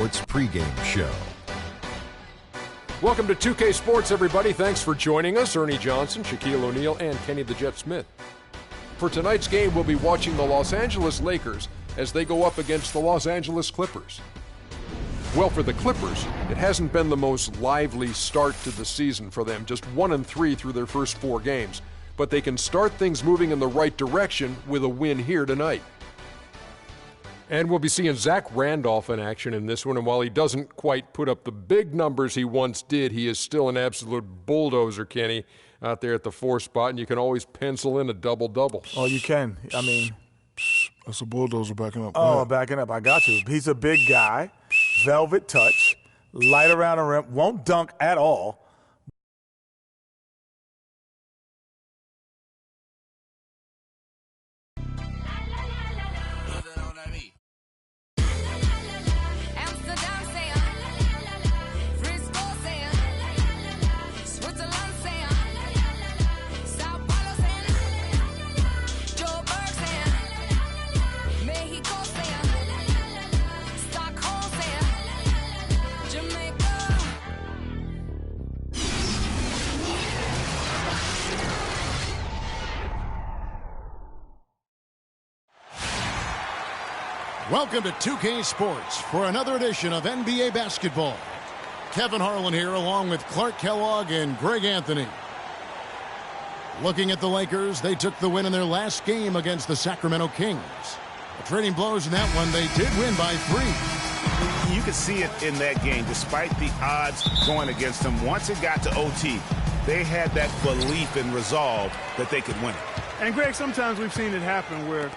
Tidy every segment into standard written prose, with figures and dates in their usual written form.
Sports pregame show. Welcome to 2K Sports, everybody. Thanks for joining us. Ernie Johnson, Shaquille O'Neal, and Kenny the Jet Smith. For tonight's game, we'll be watching the Los Angeles Lakers as they go up against the Los Angeles Clippers. Well, for the Clippers, it hasn't been the most lively start to the season for them, just 1-3 through their first 4 games. But they can start things moving in the right direction with a win here tonight. And we'll be seeing Zach Randolph in action in this one, and while he doesn't quite put up the big numbers he once did, he is still an absolute bulldozer, Kenny, out there at the 4 spot, and you can always pencil in a double-double. Oh, you can. I mean, that's a bulldozer backing up. Oh, backing up. I got you. He's a big guy, velvet touch, light around the rim, won't dunk at all. Welcome to 2K Sports for another edition of NBA Basketball. Kevin Harlan here along with Clark Kellogg and Greg Anthony. Looking at the Lakers, they took the win in their last game against the Sacramento Kings. Trading blows in that one, they did win by 3. You could see it in that game, despite the odds going against them. Once it got to OT, they had that belief and resolve that they could win it. And, Greg, sometimes we've seen it happen where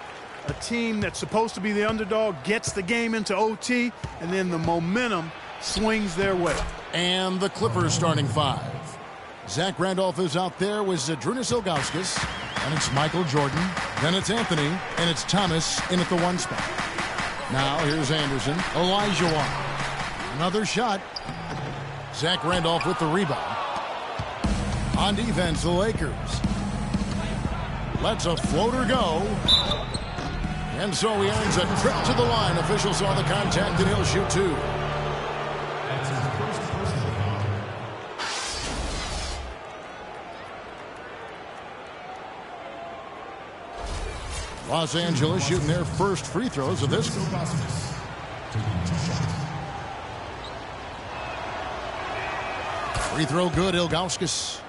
a team that's supposed to be the underdog gets the game into OT, and then the momentum swings their way. And the Clippers starting 5. Zach Randolph is out there with Zydrunas Ilgauskas, and it's Michael Jordan. Then it's Anthony, and it's Thomas in at the 1 spot. Now here's Anderson, Olajuwon. Another shot. Zach Randolph with the rebound. On defense, the Lakers. Lets a floater go. And so he earns a trip to the line. Officials saw the contact, and he'll shoot 2. Los Angeles shooting their first free throws of this game. Free throw good, Ilgauskas.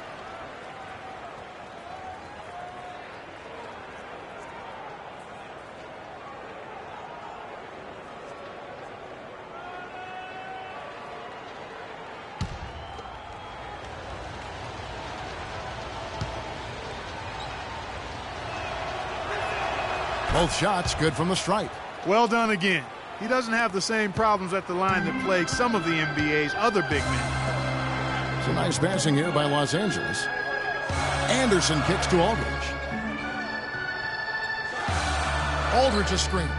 Both shots good from the stripe. Well done again. He doesn't have the same problems at the line that plague some of the NBA's other big men. It's a nice passing here by Los Angeles. Anderson kicks to Aldridge. Aldridge a screen.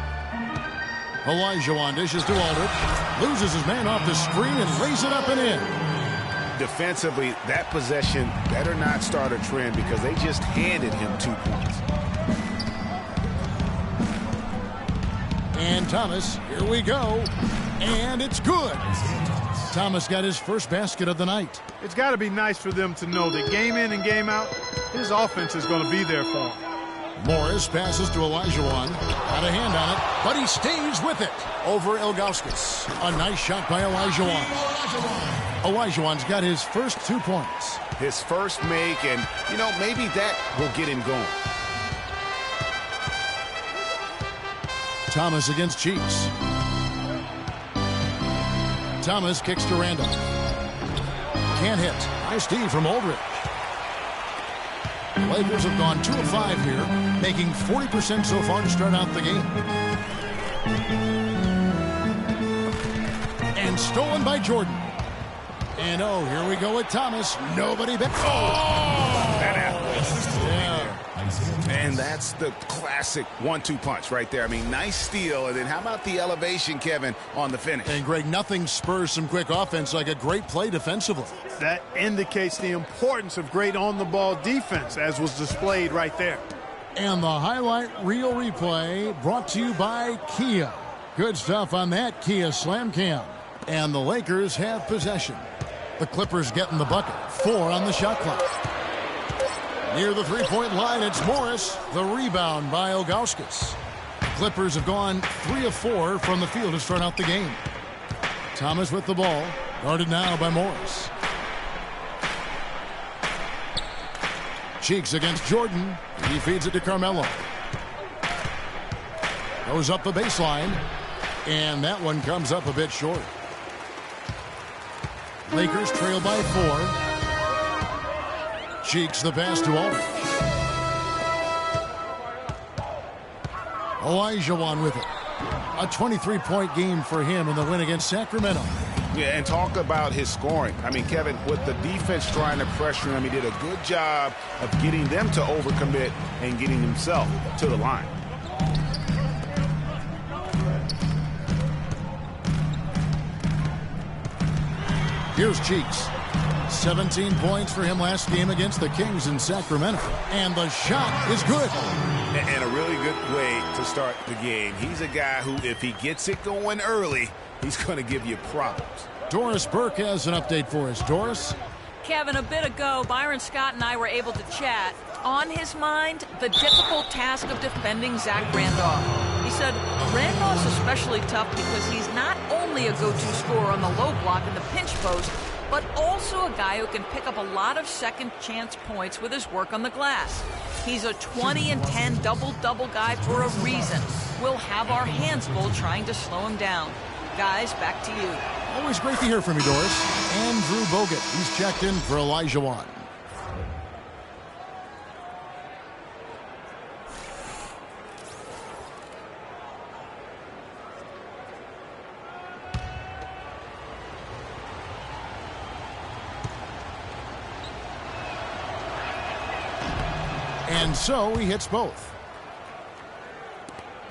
Olajuwon dishes to Aldridge. Loses his man off the screen and lays it up and in. Defensively, that possession better not start a trend because they just handed him 2 points. And Thomas, here we go. And it's good. Thomas got his first basket of the night. It's got to be nice for them to know that game in and game out, his offense is going to be there for him. Morris passes to Olajuwon. Got a hand on it, but he stays with it over Ilgauskas. A nice shot by Olajuwon. Olajuwon's got his first 2 points. His first make, and, you know, maybe that will get him going. Thomas against Chiefs. Thomas kicks to Randolph. Can't hit. Nice D from Aldridge. The Lakers have gone 2 of 5 here, making 40% so far to start out the game. And stolen by Jordan. And oh, here we go with Thomas. Nobody back. Oh! That athleticism. Yeah. And that's the classic 1-2 punch right there. I mean, nice steal. And then how about the elevation, Kevin, on the finish? And, Greg, nothing spurs some quick offense like a great play defensively. That indicates the importance of great on-the-ball defense, as was displayed right there. And the highlight reel replay brought to you by Kia. Good stuff on that Kia Slam Cam. And the Lakers have possession. The Clippers getting the bucket. 4 on the shot clock. Near the three-point line, it's Morris. The rebound by Ilgauskas. The Clippers have gone 3 of 4 from the field to start out the game. Thomas with the ball. Guarded now by Morris. Cheeks against Jordan. He feeds it to Carmelo. Goes up the baseline. And that one comes up a bit short. Lakers trail by 4. Cheeks the pass to Aldridge. Olajuwon with it. A 23-point game for him in the win against Sacramento. Yeah, and talk about his scoring. I mean, Kevin, with the defense trying to pressure him, he did a good job of getting them to overcommit and getting himself to the line. Here's Cheeks. 17 points for him last game against the Kings in Sacramento. And the shot is good. And a really good way to start the game. He's a guy who, if he gets it going early, he's going to give you problems. Doris Burke has an update for us. Doris? Kevin, a bit ago, Byron Scott and I were able to chat. On his mind, the difficult task of defending Zach Randolph. He said, Randolph's especially tough because he's not only a go-to scorer on the low block and the pinch post, but also a guy who can pick up a lot of second chance points with his work on the glass. He's a 20 and 10 double-double guy for a reason. We'll have our hands full trying to slow him down. Guys, back to you. Always great to hear from you, Doris. Andrew Bogut, he's checked in for Olajuwon. And so he hits both.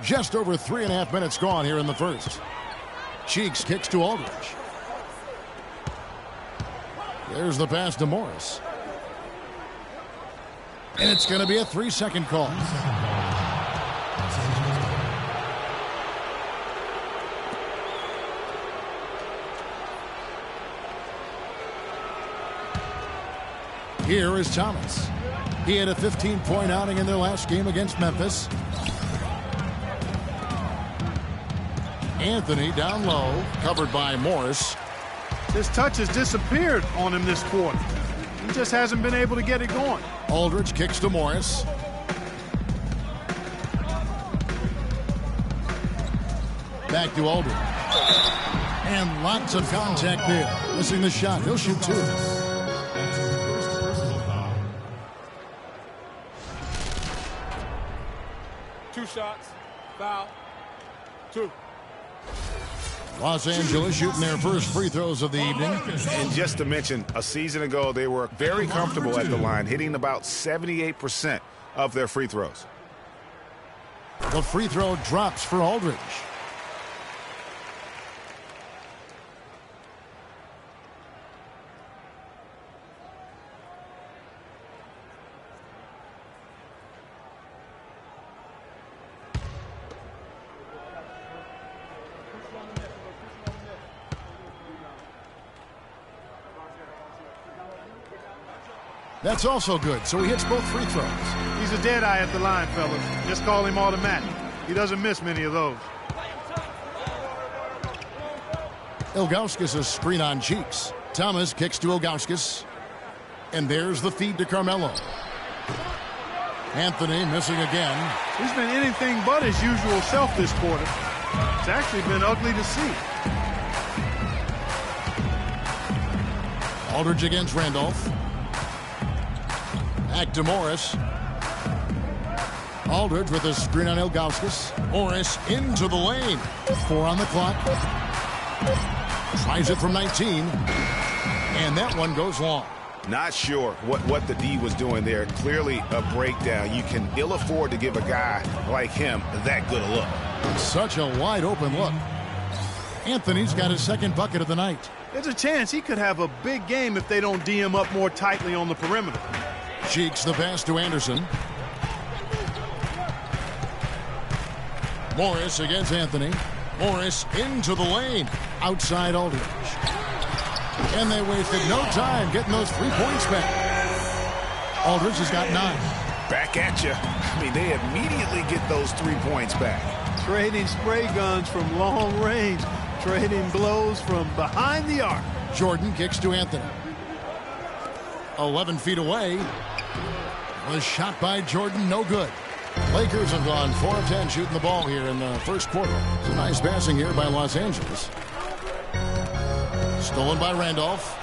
Just over 3.5 minutes gone here in the first. Cheeks kicks to Aldridge. There's the pass to Morris. And it's going to be a 3-second call. Here is Thomas. He had a 15-point outing in their last game against Memphis. Anthony down low, covered by Morris. His touch has disappeared on him this quarter. He just hasn't been able to get it going. Aldridge kicks to Morris. Back to Aldridge. And lots of contact there. Missing the shot. He'll shoot 2. Two shots. Foul. 2. Los Angeles shooting their first free throws of the evening. And just to mention, a season ago, they were very comfortable at the line, hitting about 78% of their free throws. The free throw drops for Aldridge. That's also good, so he hits both free throws. He's a dead eye at the line, fellas. Just call him automatic. He doesn't miss many of those. Ilgauskas' screen on Cheeks. Thomas kicks to Ilgauskas. And there's the feed to Carmelo. Anthony missing again. He's been anything but his usual self this quarter. It's actually been ugly to see. Aldridge against Randolph. Back to Morris. Aldridge with a screen on Ilgauskas. Morris into the lane. 4 on the clock. Tries it from 19. And that one goes long. Not sure what the D was doing there. Clearly a breakdown. You can ill afford to give a guy like him that good a look. Such a wide open look. Anthony's got his second bucket of the night. There's a chance he could have a big game if they don't D him up more tightly on the perimeter. Cheeks the pass to Anderson. Morris against Anthony. Morris into the lane. Outside Aldridge. And they wasted no time getting those 3 points back. Aldridge has got 9. Back at you. I mean, they immediately get those 3 points back. Trading spray guns from long range. Trading blows from behind the arc. Jordan kicks to Anthony. 11 feet away. Was shot by Jordan, no good. Lakers have gone 4 of 10 shooting the ball here in the first quarter. Some nice passing here by Los Angeles. Stolen by Randolph.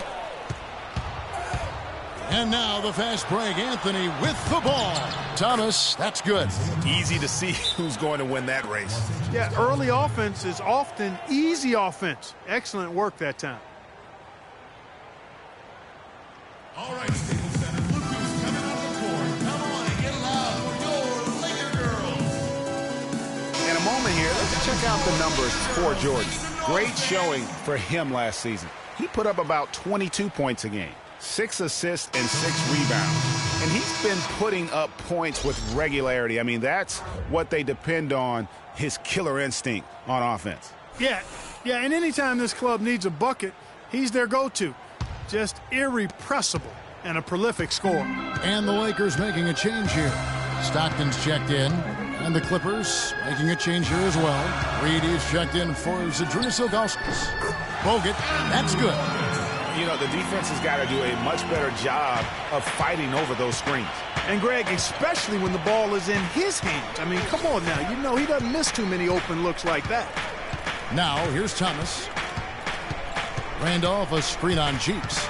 And now the fast break. Anthony with the ball. Thomas, that's good. Easy to see who's going to win that race. Yeah, early offense is often easy offense. Excellent work that time. All right, Staples Center. Look who's coming on the court. Come on and get loud for your Laker girls. In a moment here, let's check out the numbers for Jordan. Great showing for him last season. He put up about 22 points a game, 6 assists and 6 rebounds. And he's been putting up points with regularity. I mean, that's what they depend on, his killer instinct on offense. Yeah, and anytime this club needs a bucket, he's their go-to. Just irrepressible and a prolific scorer. And the Lakers making a change here. Stockton's checked in. And the Clippers making a change here as well. Reed is checked in for Zydrunas Ilgauskas. Bogut, that's good. You know, the defense has got to do a much better job of fighting over those screens. And, Greg, especially when the ball is in his hands. I mean, come on now. You know he doesn't miss too many open looks like that. Now, here's Thomas. Randolph, a screen on Cheeks.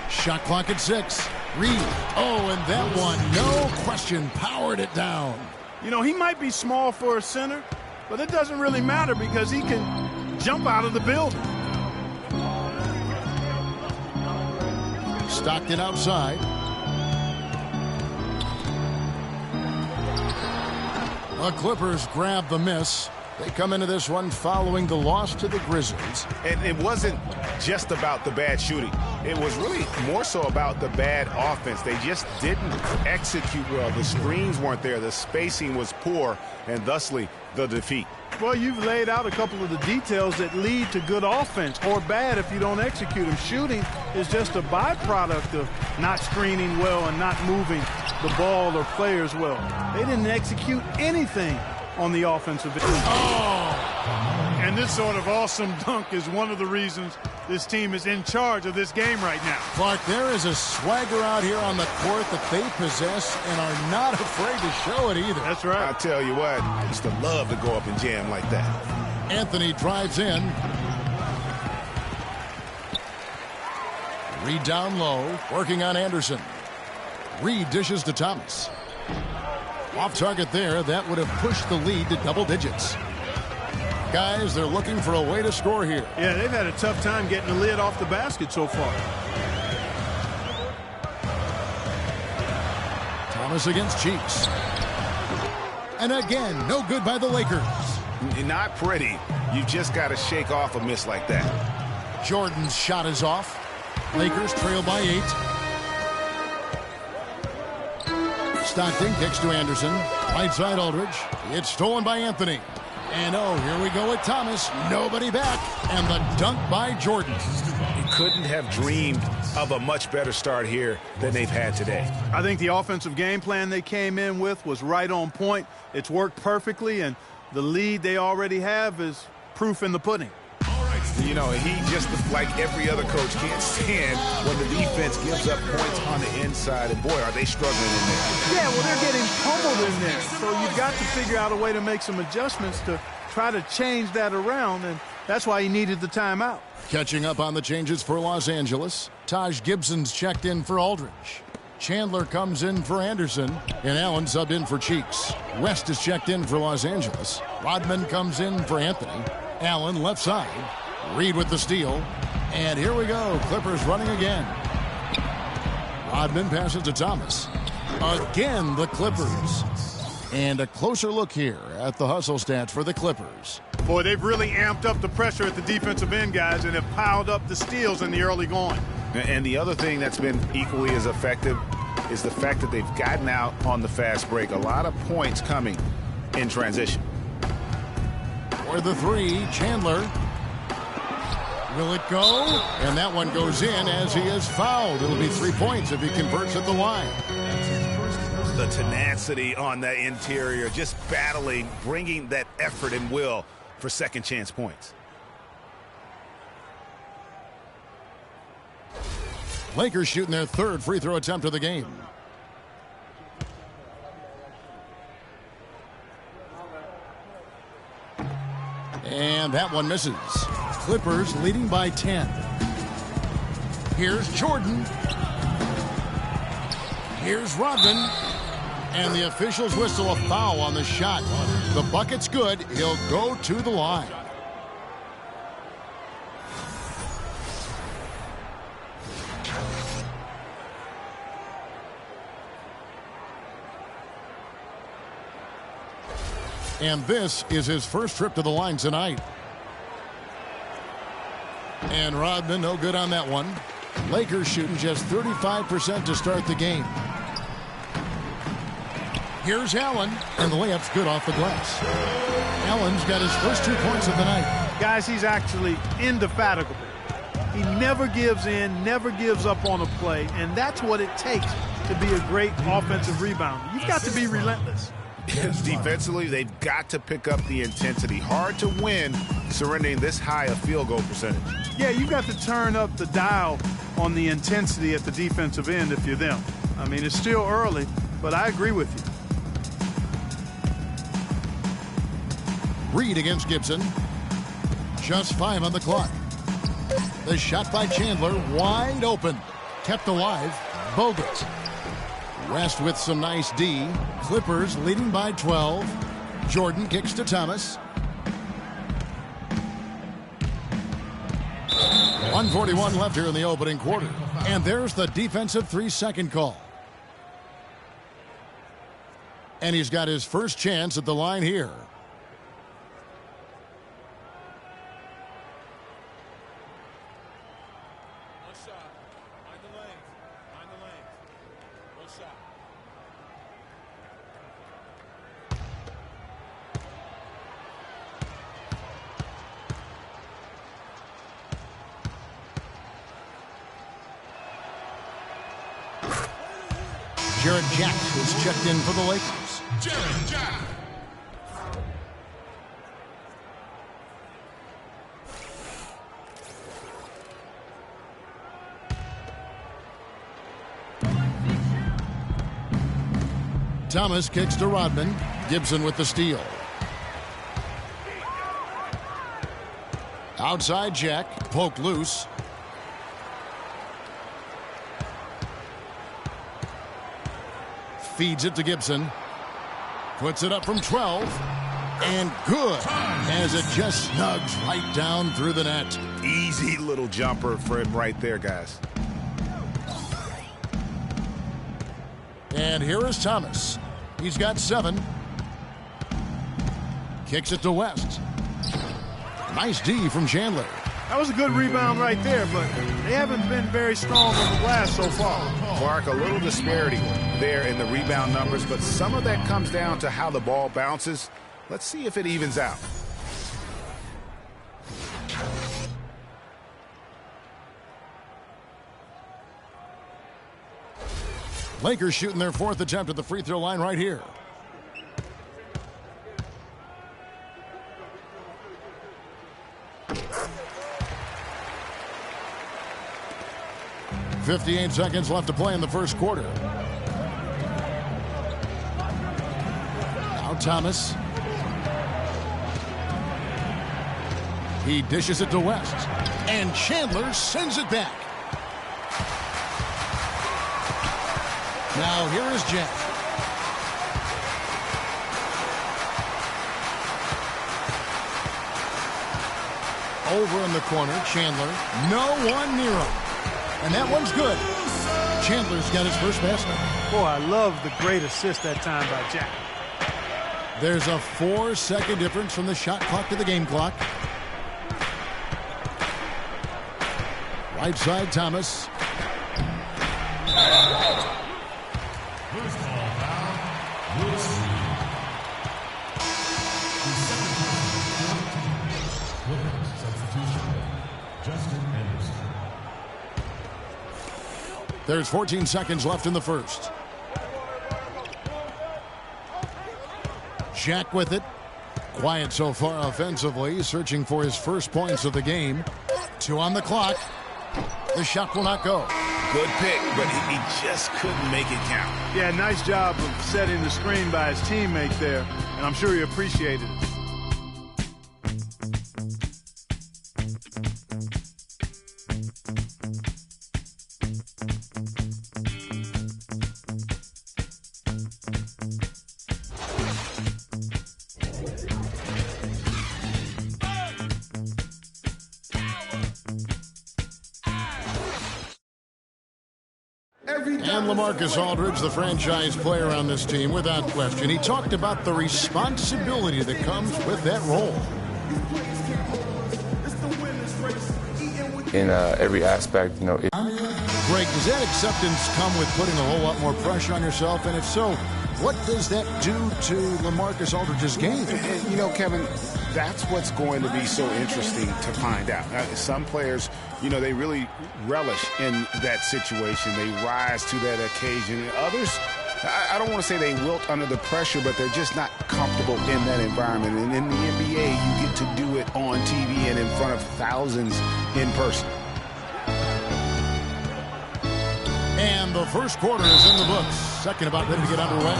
Shot clock at 6. Reed. Oh, and that one, no question, powered it down. You know, he might be small for a center, but it doesn't really matter because he can jump out of the building. Stockton outside. The Clippers grab the miss. They come into this one following the loss to the Grizzlies. And it wasn't just about the bad shooting. It was really more so about the bad offense. They just didn't execute well. The screens weren't there. The spacing was poor, and thusly the defeat. Well, you've laid out a couple of the details that lead to good offense or bad if you don't execute them. Shooting is just a byproduct of not screening well and not moving the ball or players well. They didn't execute anything on the offensive end. Oh! And this sort of awesome dunk is one of the reasons this team is in charge of this game right now. Clark, there is a swagger out here on the court that they possess and are not afraid to show it either. That's right. I'll tell you what, I used to love to go up and jam like that. Anthony drives in. Reed down low, working on Anderson. Reed dishes to Thomas. Off target there, that would have pushed the lead to double digits. Guys, they're looking for a way to score here. Yeah, they've had a tough time getting the lid off the basket so far. Thomas against Cheeks. And again, no good by the Lakers. Not pretty. You've just got to shake off a miss like that. Jordan's shot is off. Lakers trail by 8. Stockton kicks to Anderson. Right side Aldridge. It's stolen by Anthony. And oh, here we go with Thomas. Nobody back. And the dunk by Jordan. You couldn't have dreamed of a much better start here than they've had today. I think the offensive game plan they came in with was right on point. It's worked perfectly, and the lead they already have is proof in the pudding. You know, he just, like every other coach, can't stand when the defense gives up points on the inside. And, boy, are they struggling in there. Yeah, well, they're getting pummeled in there. So you've got to figure out a way to make some adjustments to try to change that around, and that's why he needed the timeout. Catching up on the changes for Los Angeles. Taj Gibson's checked in for Aldridge. Chandler comes in for Anderson, and Allen subbed in for Cheeks. West is checked in for Los Angeles. Rodman comes in for Anthony. Allen left side. Reed with the steal. And here we go. Clippers running again. Rodman passes to Thomas. Again, the Clippers. And a closer look here at the hustle stats for the Clippers. Boy, they've really amped up the pressure at the defensive end, guys, and have piled up the steals in the early going. And the other thing that's been equally as effective is the fact that they've gotten out on the fast break. A lot of points coming in transition. For the three, Chandler. Will it go? And that one goes in as he is fouled. It'll be 3 points if he converts at the line. The tenacity on that interior, just battling, bringing that effort and will for second chance points. Lakers shooting their third free throw attempt of the game. And that one misses. Clippers leading by 10. Here's Jordan. Here's Rodman. And the officials whistle a foul on the shot. The bucket's good. He'll go to the line. And this is his first trip to the line tonight. And Rodman, no good on that one. Lakers shooting just 35% to start the game. Here's Allen, and the layup's good off the glass. Allen's got his first 2 points of the night. Guys, he's actually indefatigable. He never gives in, never gives up on a play, and that's what it takes to be a great offensive rebounder. You've got to be relentless. Defensively, they've got to pick up the intensity. Hard to win surrendering this high a field goal percentage. Yeah, you've got to turn up the dial on the intensity at the defensive end if you're them. I mean, it's still early, but I agree with you. Reed against Gibson. Just 5 on the clock. The shot by Chandler, wide open. Kept alive. Bogut. West with some nice D. Clippers leading by 12. Jordan kicks to Thomas. 1:41 left here in the opening quarter. And there's the defensive 3-second call. And he's got his first chance at the line here. Jarrett Jack is checked in for the Lakers. Jarrett Jack. Thomas kicks to Rodman. Gibson with the steal. Outside Jack, poked loose. Feeds it to Gibson. Puts it up from 12. And good. As it just snugs right down through the net. Easy little jumper for him right there, guys. And here is Thomas. He's got 7. Kicks it to West. Nice D from Chandler. That was a good rebound right there, but they haven't been very strong on the glass so far. Clark, a little disparity there in the rebound numbers, but some of that comes down to how the ball bounces. Let's see if it evens out. Lakers shooting their 4th attempt at the free throw line right here. .58 seconds left to play in the first quarter. Now Thomas. He dishes it to West. And Chandler sends it back. Now here is Jack. Over in the corner, Chandler. No one near him. And that one's good. Chandler's got his first basket. Boy, I love the great assist that time by Jack. There's a 4-second difference from the shot clock to the game clock. Right side, Thomas. First ball foul, Lewis. There's 14 seconds left in the first. Jack with it. Quiet so far offensively, searching for his first points of the game. 2 on the clock. The shot will not go. Good pick, but he just couldn't make it count. Yeah, nice job of setting the screen by his teammate there, and I'm sure he appreciated it. And LaMarcus Aldridge, the franchise player on this team, without question. He talked about the responsibility that comes with that role. In every aspect, you know. Greg, does that acceptance come with putting a whole lot more pressure on yourself? And if so, what does that do to LaMarcus Aldridge's game? And, you know, Kevin, that's what's going to be so interesting to find out. Some players, you know, they really relish in that situation. They rise to that occasion. Others, I don't want to say they wilt under the pressure, but they're just not comfortable in that environment. And in the NBA, you get to do it on TV and in front of thousands in person. And the first quarter is in the books. Second about ready to get underway.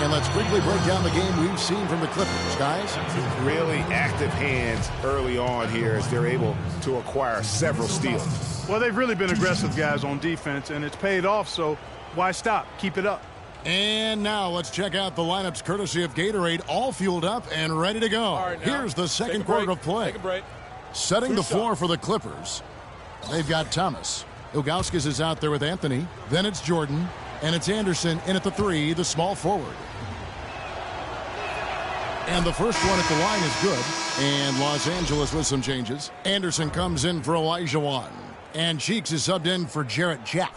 And let's quickly break down the game we've seen from the Clippers, guys. Really active hands early on here as they're able to acquire several steals. Well, they've really been aggressive guys on defense, and it's paid off, so why stop? Keep it up. And now let's check out the lineups courtesy of Gatorade, all fueled up and ready to go. Right, here's the second quarter of play. Take a break. Setting the floor for the Clippers. They've got Thomas. Ilgauskas is out there with Anthony. Then it's Jordan. And it's Anderson in at the 3, the small forward. And the first one at the line is good. And Los Angeles with some changes. Anderson comes in for Elijah Wan. And Cheeks is subbed in for Jarrett Jack.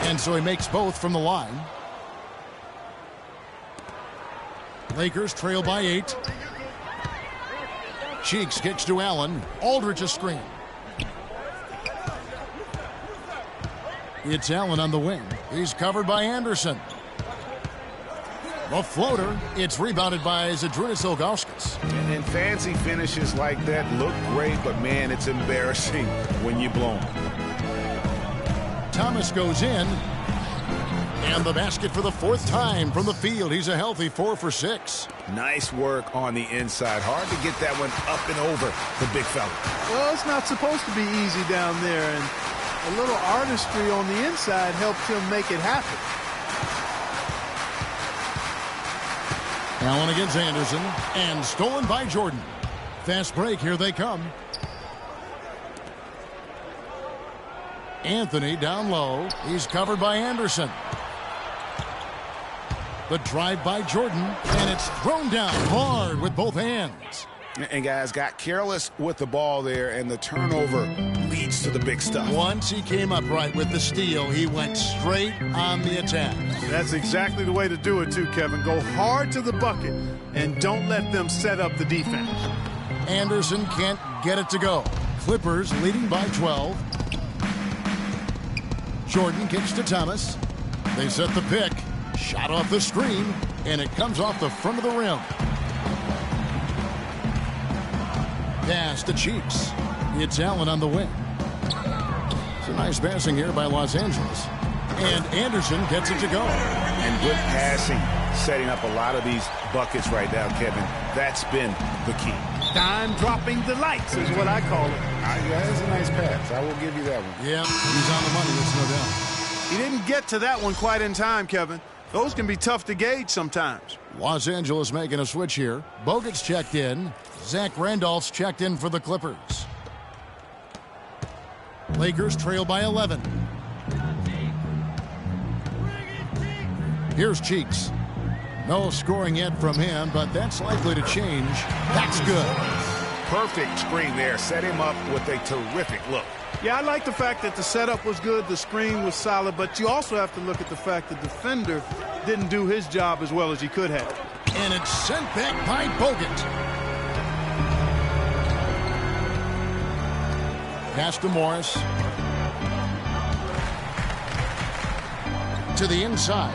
And so he makes both from the line. Lakers trail by 8. Cheeks kicks to Allen. Aldridge a screen. It's Allen on the wing. He's covered by Anderson. The floater. It's rebounded by Zydrunas Ilgauskas. And fancy finishes like that look great, but man, it's embarrassing when you blow them. Thomas goes in. And the basket for the 4th time from the field. He's a healthy 4 for 6. Nice work on the inside. Hard to get that one up and over the big fella. Well, it's not supposed to be easy down there, and a little artistry on the inside helped him make it happen. Allen against Anderson, and stolen by Jordan. Fast break, here they come. Anthony down low. He's covered by Anderson. The drive by Jordan, and it's thrown down hard with both hands. And guys got careless with the ball there, and the turnover leads to the big stuff. Once he came up right with the steal, he went straight on the attack. That's exactly the way to do it too, Kevin. Go hard to the bucket and don't let them set up the defense. Anderson can't get it to go. Clippers leading by 12. Jordan kicks to Thomas. They set the pick. Shot off the screen, and it comes off the front of the rim. Pass to Cheeks. It's Allen on the wing. It's a nice passing here by Los Angeles. And Anderson gets it to go. And good passing, setting up a lot of these buckets right now, Kevin. That's been the key. Dime-dropping delights is what I call it. That's a nice pass. I will give you that one. Yeah, he's on the money, there's no doubt. He didn't get to that one quite in time, Kevin. Those can be tough to gauge sometimes. Los Angeles making a switch here. Bogut's checked in. Zach Randolph's checked in for the Clippers. Lakers trail by 11. Here's Cheeks. No scoring yet from him, but that's likely to change. That's good. Perfect screen there. Set him up with a terrific look. Yeah, I like the fact that the setup was good, the screen was solid, but you also have to look at the fact the defender didn't do his job as well as he could have. And it's sent back by Bogut. Pass to Morris. To the inside.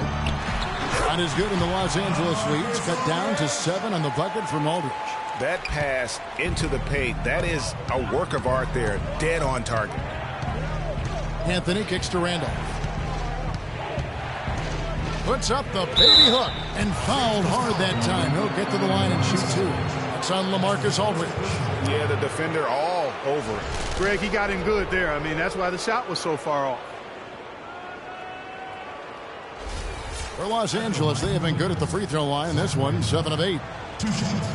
Shot is good, and the Los Angeles leads cut down to 7 on the bucket from Aldridge. That pass into the paint, that is a work of art there, dead on target. Anthony kicks to Randolph. Puts up the baby hook and fouled hard that time. He'll get to the line and shoot 2. It's on LaMarcus Aldridge. Yeah, the defender all over it. Greg, he got him good there. I mean, that's why the shot was so far off. For Los Angeles, they have been good at the free throw line. This one, 7 of 8. 2 shots.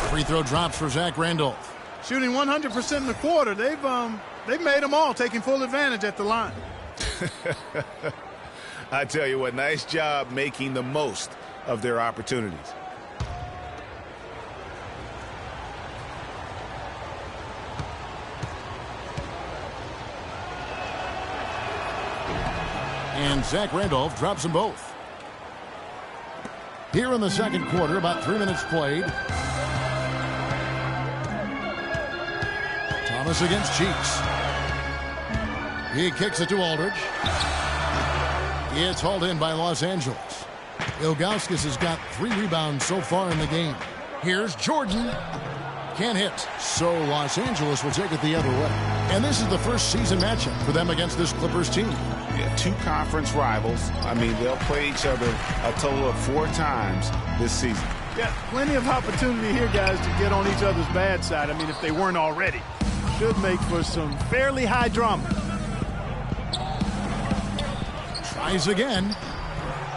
Free throw drops for Zach Randolph. Shooting 100% in the quarter. They've made them all, taking full advantage at the line. I tell you what, nice job making the most of their opportunities. And Zach Randolph drops them both. Here in the second quarter, about 3 minutes played. Thomas against Cheeks. He kicks it to Aldridge. It's hauled in by Los Angeles. Ilgauskas has got 3 rebounds so far in the game. Here's Jordan. Can't hit. So Los Angeles will take it the other way. And this is the first season matchup for them against this Clippers team. Yeah, 2 conference rivals. I mean, they'll play each other a total of 4 times this season. Yeah, plenty of opportunity here, guys, to get on each other's bad side. I mean, if they weren't already. Should make for some fairly high drama. Tries again.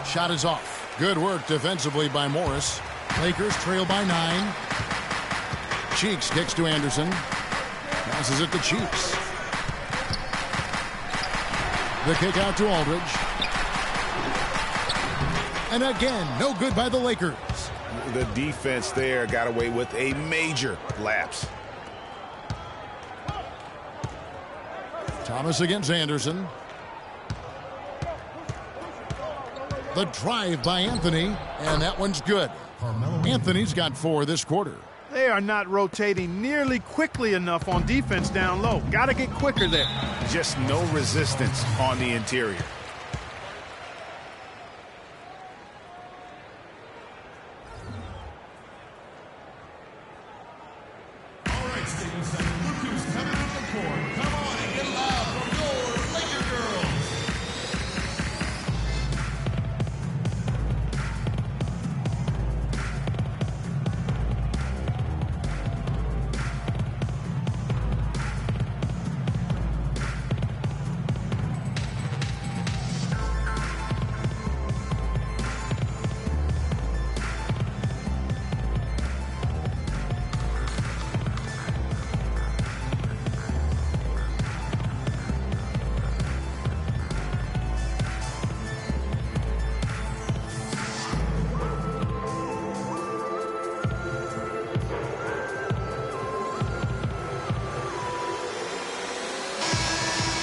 Shot is off. Good work defensively by Morris. Lakers trail by 9. Cheeks kicks to Anderson. Passes it to Cheeks. The kick out to Aldridge. And again, no good by the Lakers. The defense there got away with a major lapse. Thomas against Anderson. The drive by Anthony, and that one's good. Anthony's got 4 this quarter. They are not rotating nearly quickly enough on defense down low. Got to get quicker there. Just no resistance on the interior. All right, Staples Center. Look who's coming on the court. Come on and get loud for your Laker girls.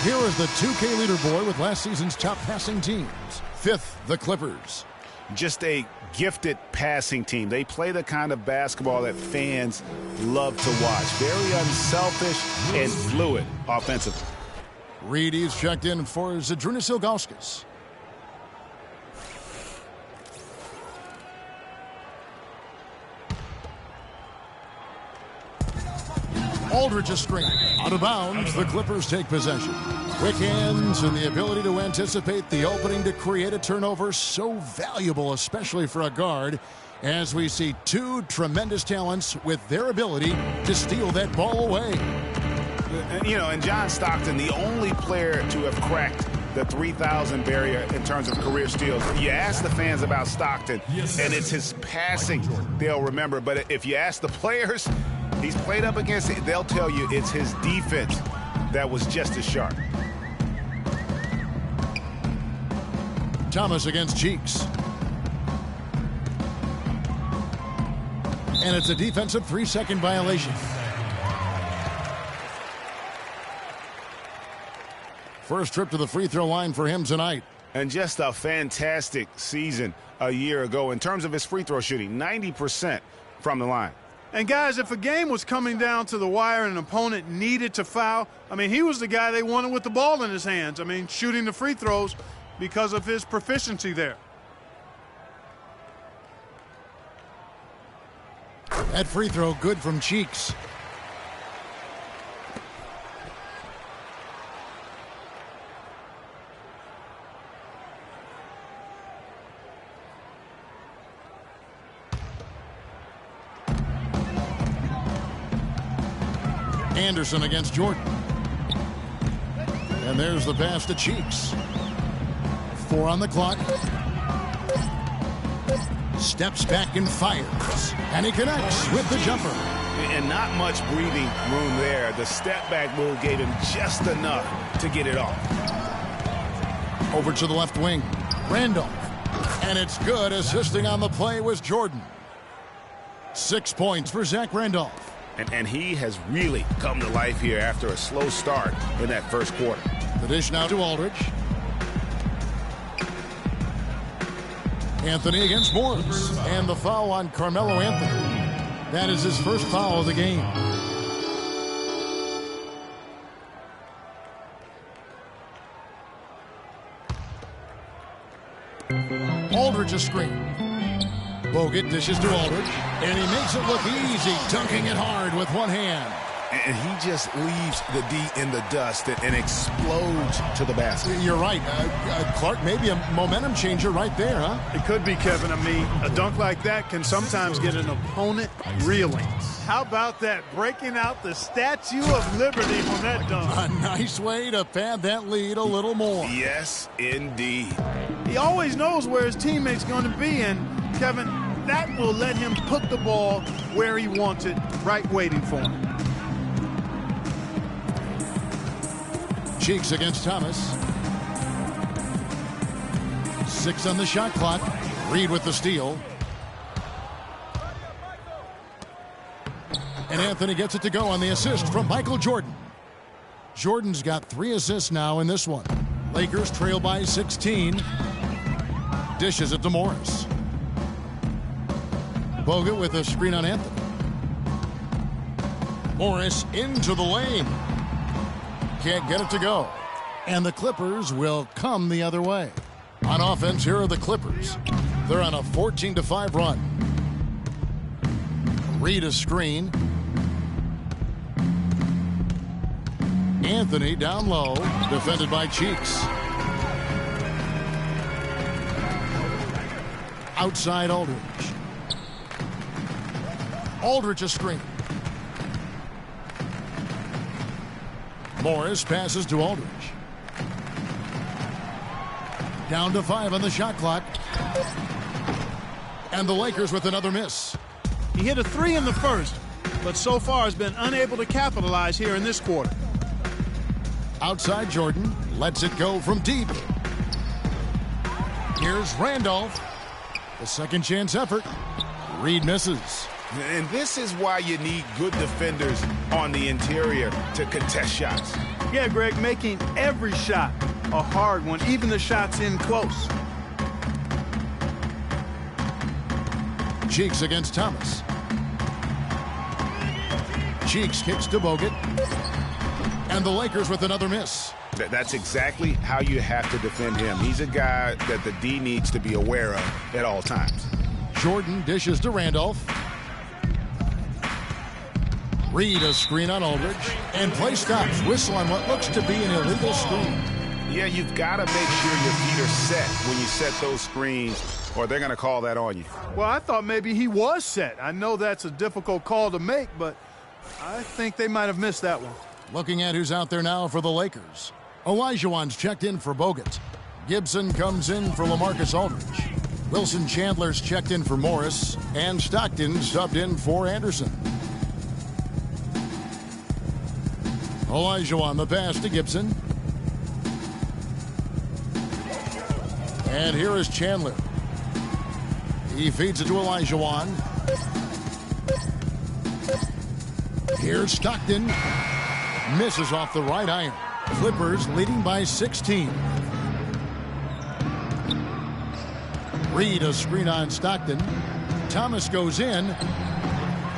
Here is the 2K leaderboard with last season's top passing teams. 5th, the Clippers. Just a gifted passing team. They play the kind of basketball that fans love to watch. Very unselfish and fluid offensively. Reedy's checked in for Zydrunas Ilgauskas. Aldridge a screen. Out of bounds, the Clippers take possession. Quick hands and the ability to anticipate the opening to create a turnover, so valuable, especially for a guard, as we see 2 tremendous talents with their ability to steal that ball away. You know, and John Stockton, the only player to have cracked the 3,000 barrier in terms of career steals. You ask the fans about Stockton, and it's his passing they'll remember. But if you ask the players he's played up against, they'll tell you it's his defense that was just as sharp. Thomas against Cheeks. And it's a defensive 3-second violation. First trip to the free throw line for him tonight. And just a fantastic season a year ago in terms of his free throw shooting, 90% from the line. And guys, if a game was coming down to the wire and an opponent needed to foul, I mean, he was the guy they wanted with the ball in his hands. I mean, shooting the free throws because of his proficiency there. That free throw good from Cheeks. Anderson against Jordan. And there's the pass to Cheeks. 4 on the clock. Steps back and fires. And he connects with the jumper. And not much breathing room there. The step back move gave him just enough to get it off. Over to the left wing. Randolph. And it's good. Assisting on the play was Jordan. 6 points for Zach Randolph. And he has really come to life here after a slow start in that first quarter. The dish now to Aldridge. Anthony against Morris. And the foul on Carmelo Anthony. That is his first foul of the game. Aldridge a screen. Bogut dishes to Aldridge, and he makes it look easy, dunking it hard with one hand. And he just leaves the D in the dust and explodes to the basket. You're right. Clark, maybe a momentum changer right there, huh? It could be, Kevin. I mean, a dunk like that can sometimes get an opponent reeling. How about that? Breaking out the Statue of Liberty from that dunk. A nice way to pad that lead a little more. Yes, indeed. He always knows where his teammate's going to be, and Kevin, that will let him put the ball where he wants it, right waiting for him. Cheeks against Thomas. 6 on the shot clock. Reed with the steal. And Anthony gets it to go on the assist from Michael Jordan. Jordan's got 3 assists now in this one. Lakers trail by 16. Dishes it to Morris. Bogut with a screen on Anthony. Morris into the lane. Can't get it to go. And the Clippers will come the other way. On offense, here are the Clippers. They're on a 14-5 run. Reed a screen. Anthony down low, defended by Cheeks. Outside Aldridge. Aldridge a screen. Morris passes to Aldridge. Down to 5 on the shot clock. And the Lakers with another miss. He hit a 3 in the first, but so far has been unable to capitalize here in this quarter. Outside Jordan, lets it go from deep. Here's Randolph. The second chance effort. Reed misses. And this is why you need good defenders on the interior to contest shots. Yeah, Greg, making every shot a hard one, even the shots in close. Cheeks against Thomas. Cheeks kicks to Bogut. And the Lakers with another miss. That's exactly how you have to defend him. He's a guy that the D needs to be aware of at all times. Jordan dishes to Randolph. Reed a screen on Aldridge. And play stops. Whistle on what looks to be an illegal screen. Yeah, you've got to make sure your feet are set when you set those screens, or they're going to call that on you. Well, I thought maybe he was set. I know that's a difficult call to make, but I think they might have missed that one. Looking at who's out there now for the Lakers. Olajuwon's checked in for Bogut. Gibson comes in for LaMarcus Aldridge. Wilson Chandler's checked in for Morris. And Stockton subbed in for Anderson. Olajuwon the pass to Gibson. And here is Chandler. He feeds it to Olajuwon. Here's Stockton. Misses off the right iron. Clippers leading by 16. Reed a screen on Stockton. Thomas goes in.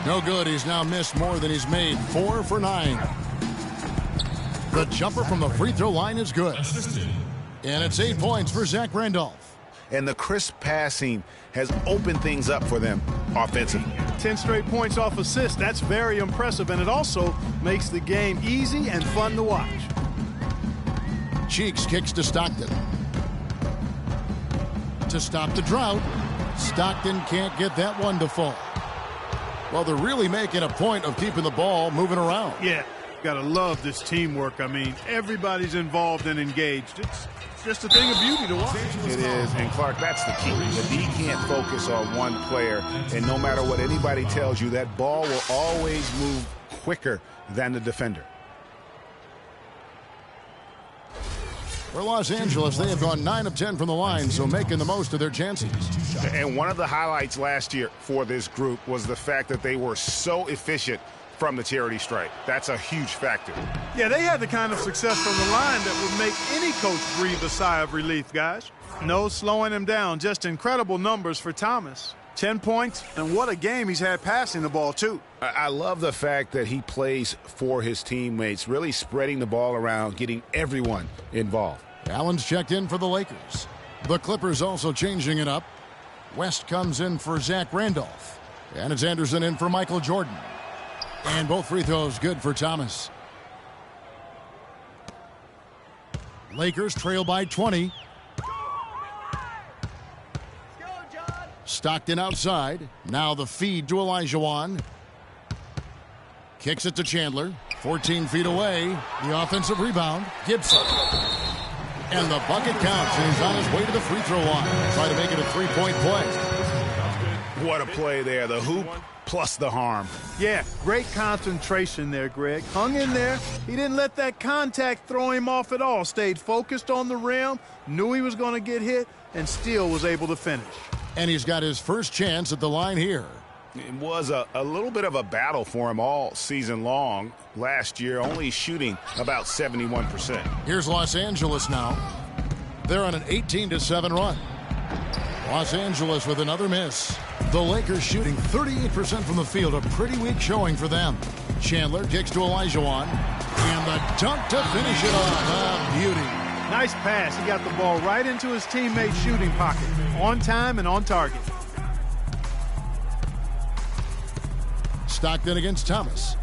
No good. He's now missed more than he's made. 4 for 9. The jumper from the free throw line is good. And it's 8 points for Zach Randolph. And the crisp passing has opened things up for them offensively. 10 straight points off assists. That's very impressive, and it also makes the game easy and fun to watch. Cheeks kicks to Stockton. To stop the drought, Stockton can't get that one to fall. Well, they're really making a point of keeping the ball moving around. Yeah, gotta love this teamwork. I mean, everybody's involved and engaged. It's just a thing of beauty to watch. It is, and Clark, that's the key. The D can't focus on one player, and no matter what anybody tells you, that ball will always move quicker than the defender. For Los Angeles, they have gone 9 of 10 from the line, so making the most of their chances. And one of the highlights last year for this group was the fact that they were so efficient from the charity stripe. That's a huge factor. Yeah, they had the kind of success from the line that would make any coach breathe a sigh of relief, guys. No slowing him down. Just incredible numbers for Thomas. 10 points, and what a game he's had passing the ball, too. I love the fact that he plays for his teammates, really spreading the ball around, getting everyone involved. Allen's checked in for the Lakers. The Clippers also changing it up. West comes in for Zach Randolph. And it's Anderson in for Michael Jordan. And both free throws good for Thomas. Lakers trail by 20. Stockton outside. Now the feed to Olajuwon. Kicks it to Chandler. 14 feet away. The offensive rebound. Gibson. And the bucket counts. And he's on his way to the free throw line. Try to make it a three-point play. What a play there. The hoop plus the harm. Yeah, great concentration there, Greg. Hung in there. He didn't let that contact throw him off at all. Stayed focused on the rim. Knew he was going to get hit. And still was able to finish. And he's got his first chance at the line here. It was a little bit of a battle for him all season long. Last year, only shooting about 71%. Here's Los Angeles now. They're on an 18-7 run. Los Angeles with another miss. The Lakers shooting 38% from the field. A pretty weak showing for them. Chandler kicks to Olajuwon. And the dunk to finish it off. Beauty. Nice pass. He got the ball right into his teammate's shooting pocket. On time and on target. Stockton against Thomas.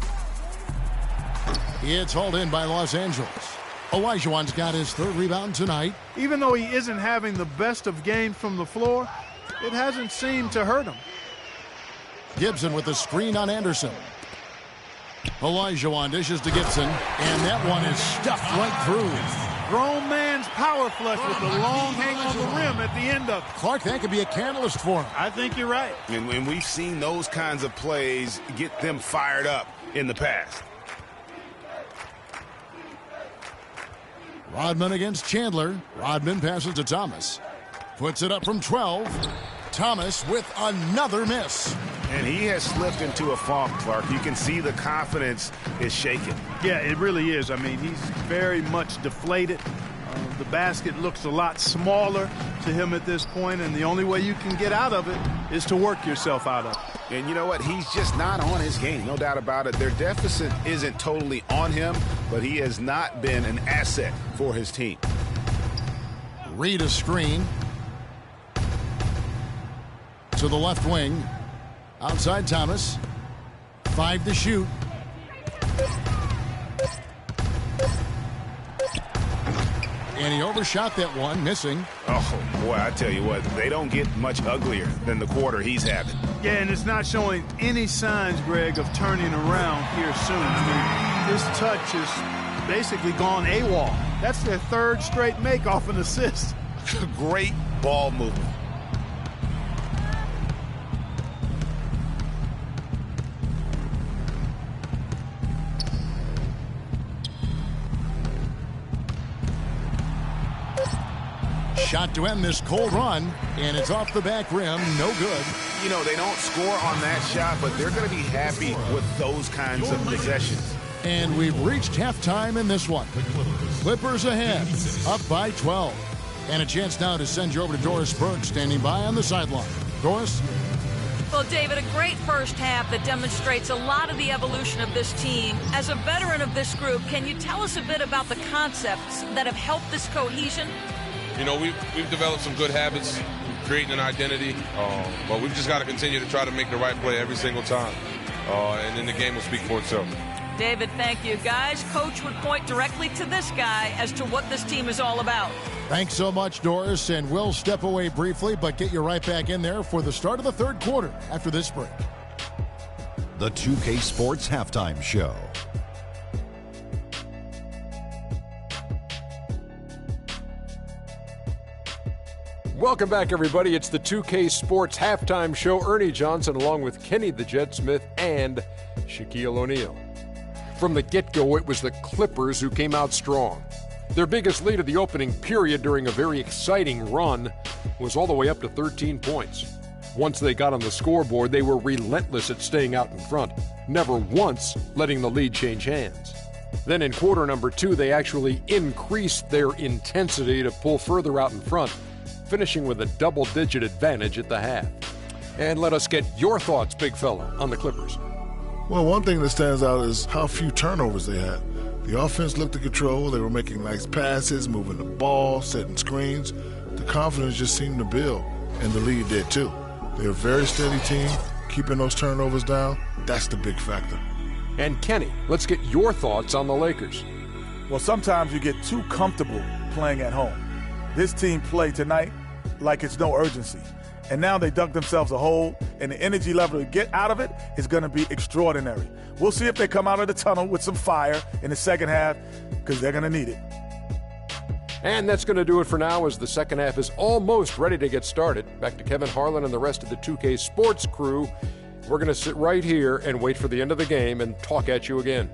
It's hauled in by Los Angeles. Olajuwon's got his third rebound tonight. Even though he isn't having the best of games from the floor, it hasn't seemed to hurt him. Gibson with the screen on Anderson. Olajuwon dishes to Gibson, and that one is stuffed right through. Grown man's power flush with the long hang on the rim at the end of it. Clark, that could be a catalyst for him. I think you're right. And we've seen those kinds of plays get them fired up in the past. Rodman against Chandler. Rodman passes to Thomas. Puts it up from 12. Thomas with another miss. And he has slipped into a funk, Clark. You can see the confidence is shaken. Yeah, it really is. I mean, he's very much deflated. The basket looks a lot smaller to him at this point, and the only way you can get out of it is to work yourself out of it. And you know what? He's just not on his game. No doubt about it. Their deficit isn't totally on him, but he has not been an asset for his team. Reed a screen. To the left wing. Outside Thomas. 5 to shoot. And he overshot that one, missing. Oh, boy, I tell you what, they don't get much uglier than the quarter he's having. Yeah, and it's not showing any signs, Greg, of turning around here soon. I mean, his touch is basically gone AWOL. That's their third straight make off an assist. Great ball movement. shot to end this cold run, and it's off the back rim. No good. You know, they don't score on that shot, but they're going to be happy with those kinds of possessions. And we've reached halftime in this one. Clippers ahead, up by 12. And a chance now to send you over to Doris Burke, standing by on the sideline. Doris? Well, David, a great first half that demonstrates a lot of the evolution of this team. As a veteran of this group, can you tell us a bit about the concepts that have helped this cohesion? You know, we've developed some good habits, creating an identity, but we've just got to continue to try to make the right play every single time, and then the game will speak for itself. David, thank you. Guys, Coach would point directly to this guy as to what this team is all about. Thanks so much, Doris, and we'll step away briefly, but get you right back in there for the start of the third quarter after this break. The 2K Sports Halftime Show. Welcome back, everybody. It's the 2K Sports Halftime Show. Ernie Johnson along with Kenny the Jet Smith and Shaquille O'Neal. From the get-go, it was the Clippers who came out strong. Their biggest lead of the opening period during a very exciting run was all the way up to 13 points. Once they got on the scoreboard, they were relentless at staying out in front, never once letting the lead change hands. Then in quarter number 2, they actually increased their intensity to pull further out in front, finishing with a double-digit advantage at the half. And let us get your thoughts, big fella, on the Clippers. Well, one thing that stands out is how few turnovers they had. The offense looked in control. They were making nice passes, moving the ball, setting screens. The confidence just seemed to build, and the lead did too. They're a very steady team, keeping those turnovers down. That's the big factor. And Kenny, let's get your thoughts on the Lakers. Well, sometimes you get too comfortable playing at home. This team played tonight like it's no urgency. And now they dug themselves a hole, and the energy level to get out of it is going to be extraordinary. We'll see if they come out of the tunnel with some fire in the second half, because they're going to need it. And that's going to do it for now, as the second half is almost ready to get started. Back to Kevin Harlan and the rest of the 2K Sports crew. We're going to sit right here and wait for the end of the game and talk at you again.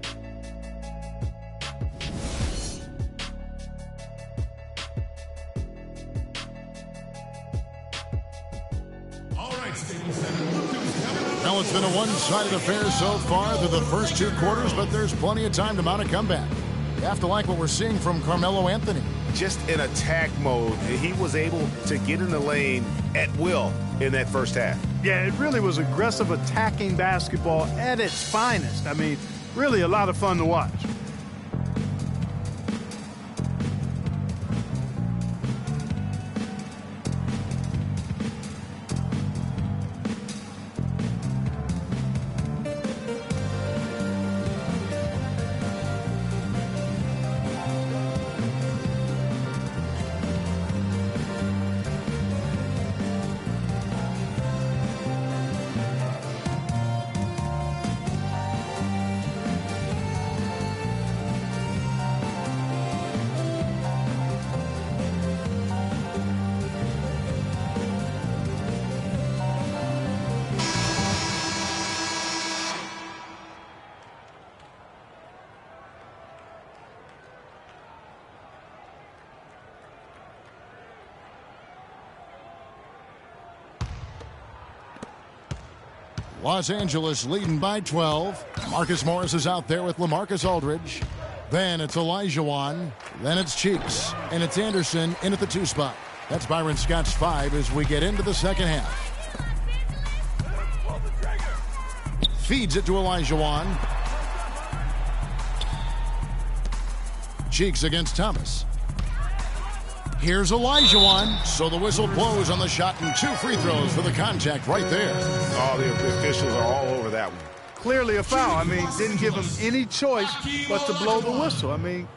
Well, it's been a one-sided affair so far through the first 2 quarters, but there's plenty of time to mount a comeback. You have to like what we're seeing from Carmelo Anthony. Just in attack mode, he was able to get in the lane at will in that first half. Yeah, it really was aggressive attacking basketball at its finest. I mean, really a lot of fun to watch. Los Angeles leading by 12. Marcus Morris is out there with LaMarcus Aldridge. Then it's Olajuwon. Then it's Cheeks. And it's Anderson in at the 2 spot. That's Byron Scott's 5 as we get into the second half. Feeds it to Olajuwon. Cheeks against Thomas. Here's Olajuwon. So the whistle blows on the shot and 2 free throws for the contact right there. Oh, the officials are all over that one. Clearly a foul. I mean, didn't give him any choice but to blow the whistle. I mean,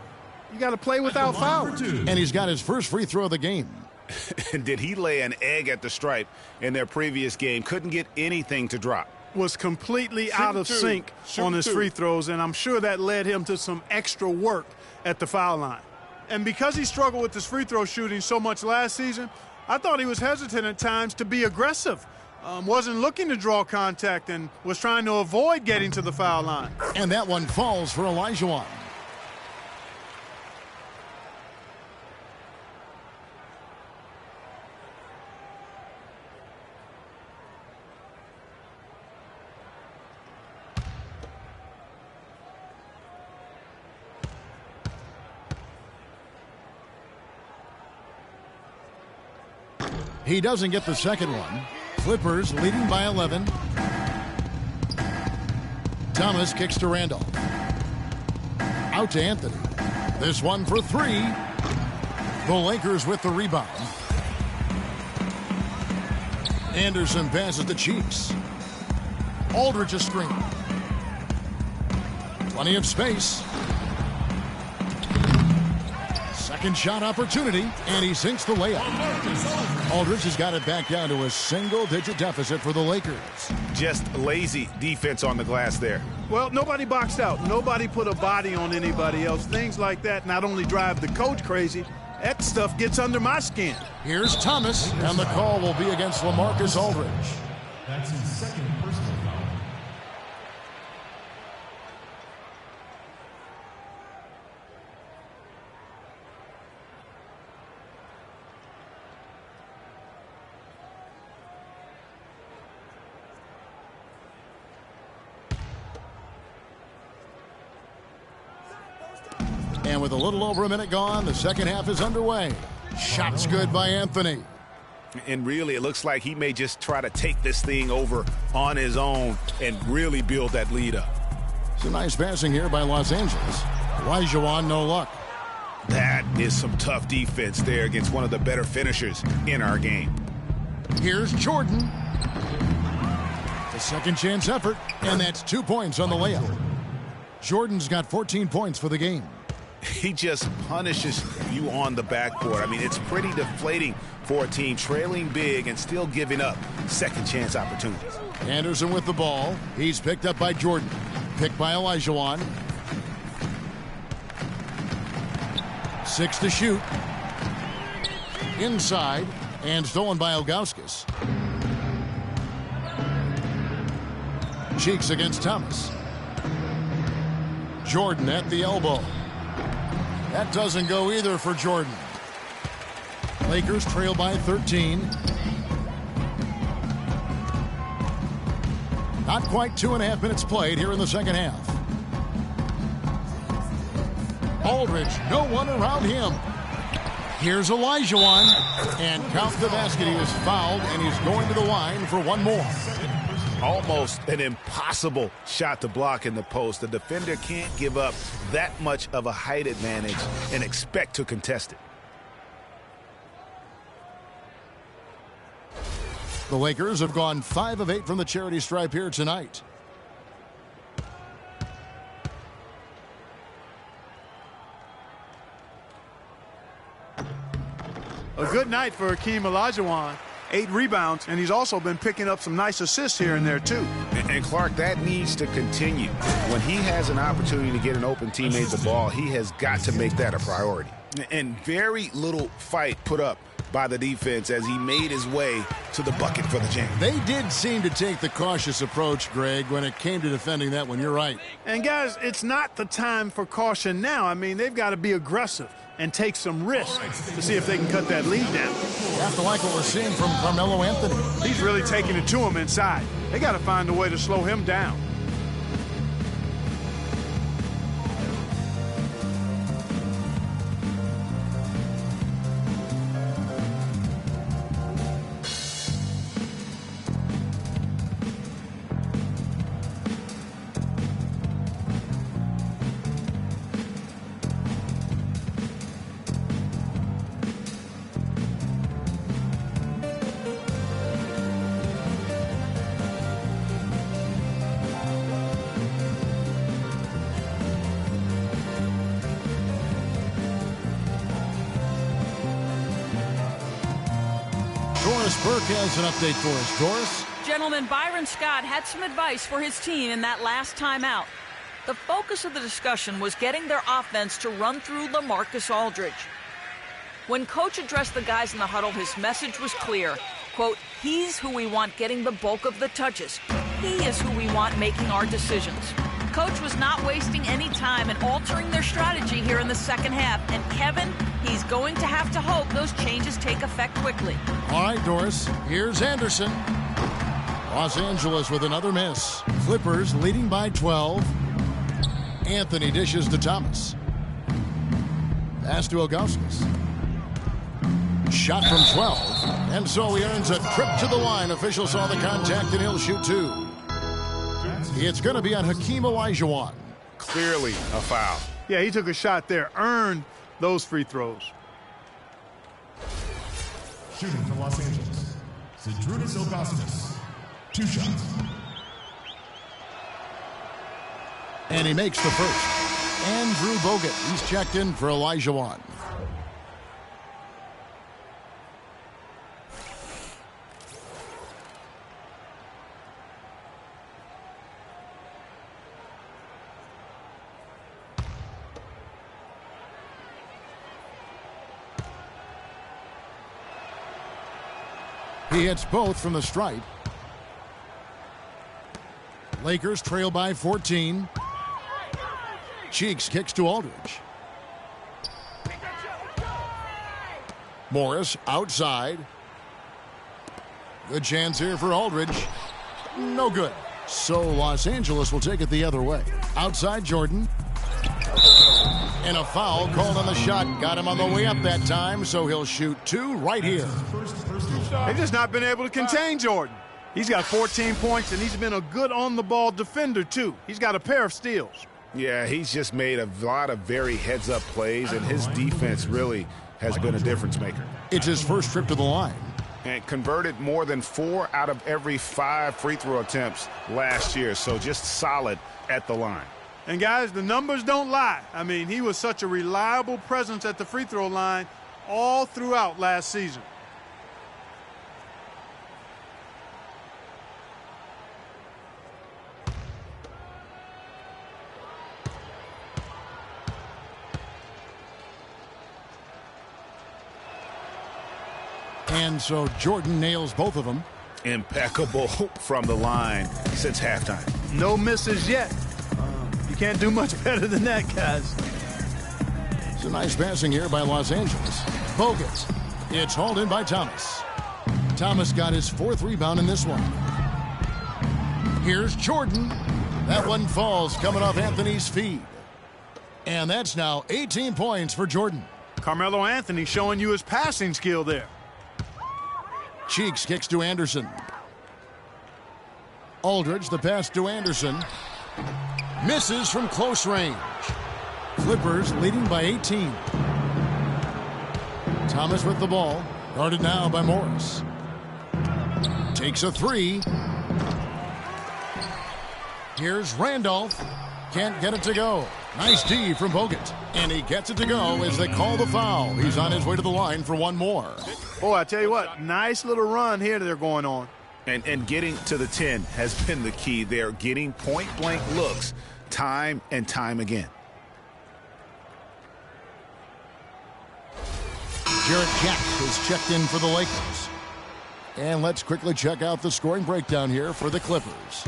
you got to play without fouling. And he's got his first free throw of the game. And did he lay an egg at the stripe in their previous game? Couldn't get anything to drop. Was completely out of sync on his free throws, and I'm sure that led him to some extra work at the foul line. And because he struggled with his free throw shooting so much last season, I thought he was hesitant at times to be aggressive. Wasn't looking to draw contact and was trying to avoid getting to the foul line. And that one falls for Olajuwon. He doesn't get the second one. Clippers leading by 11. Thomas kicks to Randolph. Out to Anthony. This one for three. The Lakers with the rebound. Anderson passes to Cheeks. Aldridge a screen. Plenty of space. Second shot opportunity, and he sinks the layup. Aldridge has got it back down to a single-digit deficit for the Lakers. Just lazy defense on the glass there. Well, nobody boxed out. Nobody put a body on anybody else. Things like that not only drive the coach crazy, that stuff gets under my skin. Here's Thomas, and the call will be against LaMarcus Aldridge. That's his second personal foul. And with a little over a minute gone, the second half is underway. Shots good by Anthony. And really, it looks like he may just try to take this thing over on his own and really build that lead up. It's a nice passing here by Los Angeles. Olajuwon, no luck. That is some tough defense there against one of the better finishers in our game. Here's Jordan. The second chance effort, and that's 2 points on the layup. Jordan's got 14 points for the game. He just punishes you on the backboard. I mean, it's pretty deflating for a team trailing big and still giving up second chance opportunities. Anderson with the ball. He's picked up by Jordan. Picked by Olajuwon. 6 to shoot. Inside, and stolen by Ilgauskas. Cheeks against Thomas. Jordan at the elbow. That doesn't go either for Jordan. Lakers trail by 13. Not quite 2.5 minutes played here in the second half. Aldridge, no one around him. Here's Olajuwon, and count the basket. He is fouled, and he's going to the line for one more. Almost an impossible shot to block in the post. The defender can't give up that much of a height advantage and expect to contest it. The Lakers have gone 5 of 8 from the charity stripe here tonight. A good night for Hakeem Olajuwon. 8 rebounds, and he's also been picking up some nice assists here and there, too. And Clark, that needs to continue. When he has an opportunity to get an open teammate the ball, he has got to make that a priority. And very little fight put up by the defense as he made his way to the bucket for the jam. They did seem to take the cautious approach, Greg, when it came to defending that one. You're right. And, guys, it's not the time for caution now. I mean, they've got to be aggressive and take some risks to see if they can cut that lead down. You have to like what we're seeing from Carmelo Anthony. He's really taking it to him inside. They got to find a way to slow him down. Doris Burke has an update for us. Doris? Gentlemen, Byron Scott had some advice for his team in that last timeout. The focus of the discussion was getting their offense to run through LaMarcus Aldridge. When Coach addressed the guys in the huddle, his message was clear. Quote, he's who we want getting the bulk of the touches. He is who we want making our decisions. Coach was not wasting any time in altering their strategy here in the second half. And Kevin, he's going to have to hope those changes take effect quickly. All right, Doris. Here's Anderson. Los Angeles with another miss. Clippers leading by 12. Anthony dishes to Thomas. Pass to Ilgauskas. shot from 12. And so he earns a trip to the line. Official saw the contact, and he'll shoot 2. It's going to be on Hakeem Olajuwon. Clearly a foul. Yeah, he took a shot there, earned those free throws. Shooting for Los Angeles, Zydrunas Ilgauskas. 2 shots. And he makes the first. Andrew Bogut, he's checked in for Olajuwon. He hits both from the stripe. Lakers trail by 14. Cheeks kicks to Aldridge. Morris outside. Good chance here for Aldridge. No good. So Los Angeles will take it the other way. Outside Jordan. And a foul called on the shot. Got him on the way up that time, so he'll shoot 2 right here. They've just not been able to contain Jordan. He's got 14 points, and he's been a good on-the-ball defender, too. He's got a pair of steals. Yeah, he's just made a lot of very heads-up plays, and his defense really has been a difference maker. It's his first trip to the line. And converted more than 4 out of every 5 free throw attempts last year, so just solid at the line. And, guys, the numbers don't lie. I mean, he was such a reliable presence at the free throw line all throughout last season. And so Jordan nails both of them. Impeccable from the line since halftime. No misses yet. You can't do much better than that, guys. It's a nice passing here by Los Angeles. Bogut. It's hauled in by Thomas. Thomas got his 4th rebound in this one. Here's Jordan. That one falls coming off Anthony's feed. And that's now 18 points for Jordan. Carmelo Anthony showing you his passing skill there. Cheeks kicks to Anderson. Aldridge, the pass to Anderson. Misses from close range. Clippers leading by 18. Thomas with the ball. Guarded now by Morris. Takes a 3. Here's Randolph. Can't get it to go. Nice D from Bogut. And he gets it to go as they call the foul. He's on his way to the line for one more. Boy, I tell you what, nice little run here they're going on. And getting to the 10 has been the key. They're getting point-blank looks time and time again. Jarrett Jack is checked in for the Lakers. And let's quickly check out the scoring breakdown here for the Clippers.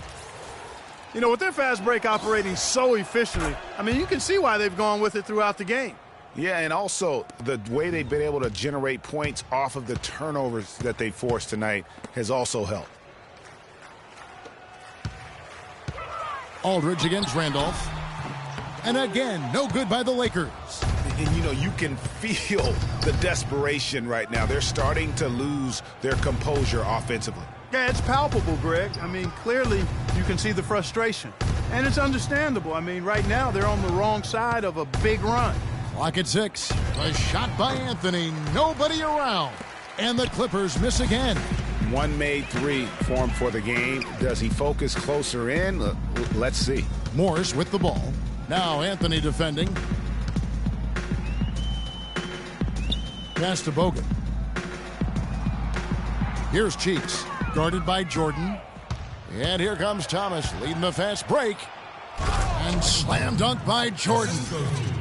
You know, with their fast break operating so efficiently, I mean, you can see why they've gone with it throughout the game. Yeah, and also the way they've been able to generate points off of the turnovers that they forced tonight has also helped. Aldridge against Randolph. And again, no good by the Lakers. And, you know, you can feel the desperation right now. They're starting to lose their composure offensively. Yeah, it's palpable, Greg. I mean, clearly you can see the frustration. And it's understandable. I mean, right now they're on the wrong side of a big run. Clock at 6. A shot by Anthony. Nobody around. And the Clippers miss again. One made 3 for him for the game. Does he focus closer in? Let's see. Morris with the ball. Now Anthony defending. Pass to Bogut. Here's Cheeks. Guarded by Jordan. And here comes Thomas leading the fast break. And slam dunk by Jordan.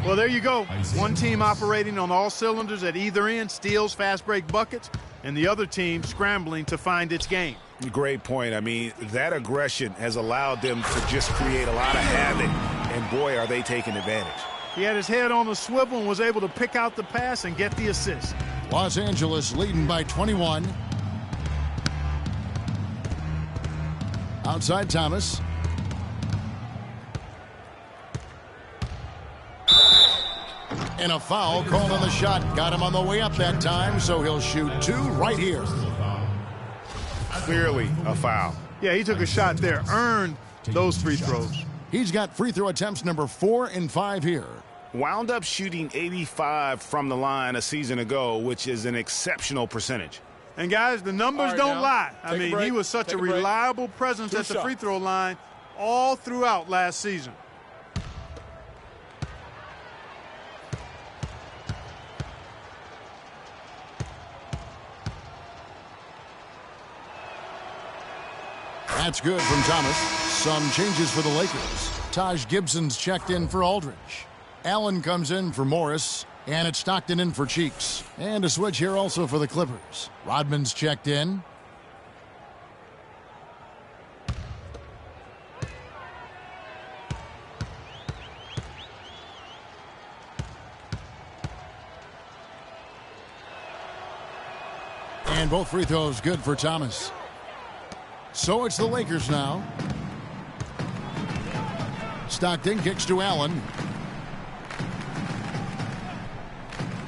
Well, there you go. One team operating on all cylinders at either end, steals fast break buckets, and the other team scrambling to find its game. Great point. I mean, that aggression has allowed them to just create a lot of havoc, and boy, are they taking advantage. He had his head on the swivel and was able to pick out the pass and get the assist. Los Angeles leading by 21. Outside Thomas. And a foul called on the shot. Got him on the way up that time, so he'll shoot 2 right here. Clearly a foul. Yeah, he took a shot there, earned those free throws. He's got free throw attempts number 4 and 5 here. Wound up shooting 85 from the line a season ago, which is an exceptional percentage. And guys, the numbers don't lie. I mean, he was such a reliable presence at the free throw line all throughout last season. That's good from Thomas. Some changes for the Lakers. Taj Gibson's checked in for Aldridge. Allen comes in for Morris. And it's Stockton in for Cheeks. And a switch here also for the Clippers. Rodman's checked in. And both free throws good for Thomas. So it's the Lakers now. Stockton kicks to Allen.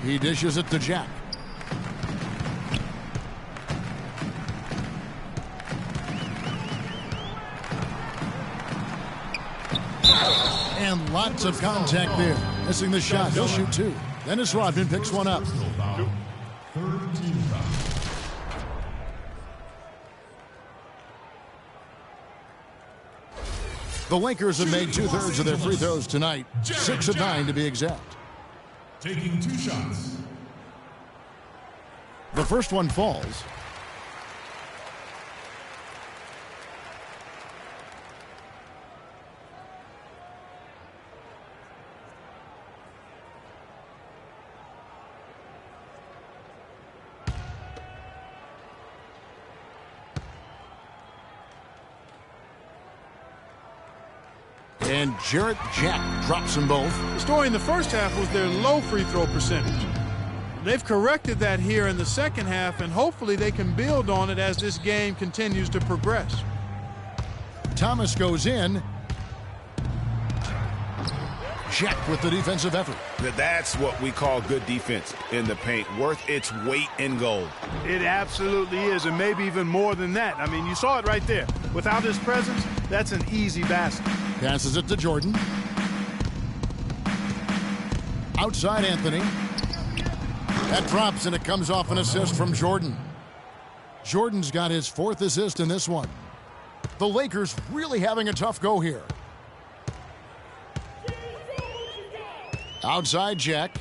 He dishes it to Jack. And lots of contact there. Missing the shot. He'll shoot 2. Dennis Rodman picks one up. The Lakers have made 2/3 of their free throws tonight. 6 of 9 to be exact. Taking 2 shots. The first one falls. And Jarrett Jack drops them both. The story in the first half was their low free throw percentage. They've corrected that here in the second half, and hopefully they can build on it as this game continues to progress. Thomas goes in. Jack with the defensive effort. That's what we call good defense in the paint, worth its weight in gold. It absolutely is, and maybe even more than that. I mean, you saw it right there. Without his presence, that's an easy basket. Passes it to Jordan. Outside Anthony. That drops, and it comes off an assist from Jordan. Jordan's got his 4th assist in this one. The Lakers really having a tough go here. Outside Jack.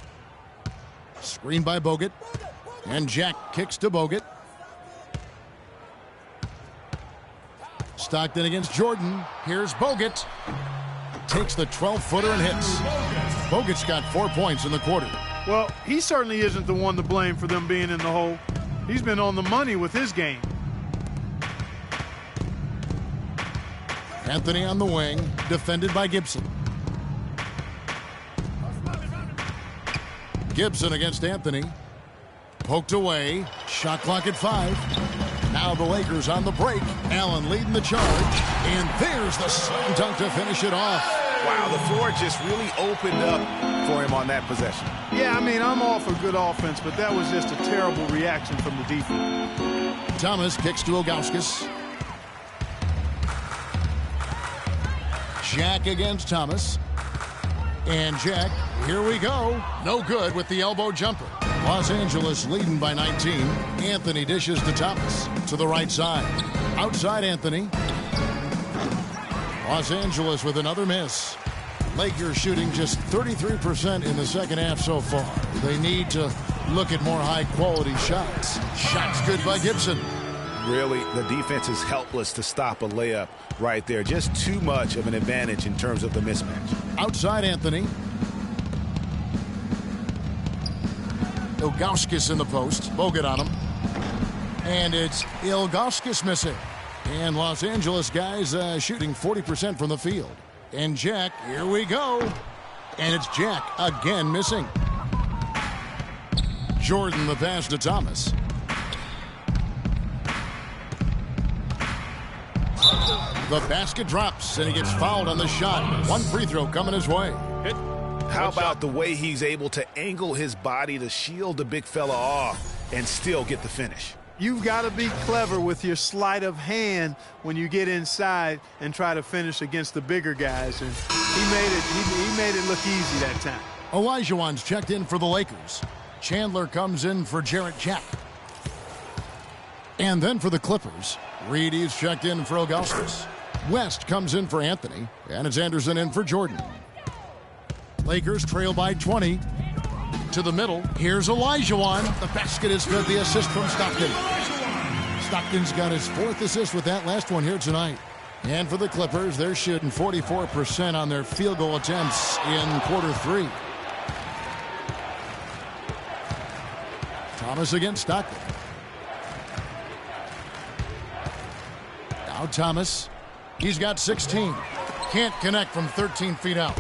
Screen by Bogut. And Jack kicks to Bogut. Stockton against Jordan. Here's Bogut. Takes the 12-footer and hits. Bogut's got 4 points in the quarter. Well, he certainly isn't the one to blame for them being in the hole. He's been on the money with his game. Anthony on the wing, defended by Gibson. Gibson against Anthony. Poked away. Shot clock at 5. Now the Lakers on the break. Allen leading the charge. And there's the slam dunk to finish it off. Wow, the floor just really opened up for him on that possession. Yeah, I mean, I'm all for good offense, but that was just a terrible reaction from the defense. Thomas kicks to Ilgauskas. Jack against Thomas. And Jack, here we go. No good with the elbow jumper. Los Angeles leading by 19. Anthony dishes to Thomas. To the right side. Outside Anthony. Los Angeles with another miss. Lakers shooting just 33% in the second half so far. They need to look at more high-quality shots. Shots good by Gibson. Really, the defense is helpless to stop a layup right there. Just too much of an advantage in terms of the mismatch. Outside Anthony. Ilgauskas in the post. Bogut on him. And it's Ilgauskas missing. And Los Angeles guys shooting 40% from the field. And Jack, here we go. And it's Jack again missing. Jordan the pass to Thomas. The basket drops, and he gets fouled on the shot. One free throw coming his way. How about the way he's able to angle his body to shield the big fella off and still get the finish? You've got to be clever with your sleight of hand when you get inside and try to finish against the bigger guys. And he made it look easy that time. Olajuwon's checked in for the Lakers. Chandler comes in for Jarrett Jack. And then for the Clippers, Reedy's checked in for Ilgauskas. West comes in for Anthony, and it's Anderson in for Jordan. Lakers trail by 20. To the middle, here's Olajuwon. The basket is good, the assist from Stockton. Stockton's got his 4th assist with that last one here tonight. And for the Clippers, they're shooting 44% on their field goal attempts in quarter 3. Thomas against Stockton. Now Thomas. He's got 16. Can't connect from 13 feet out.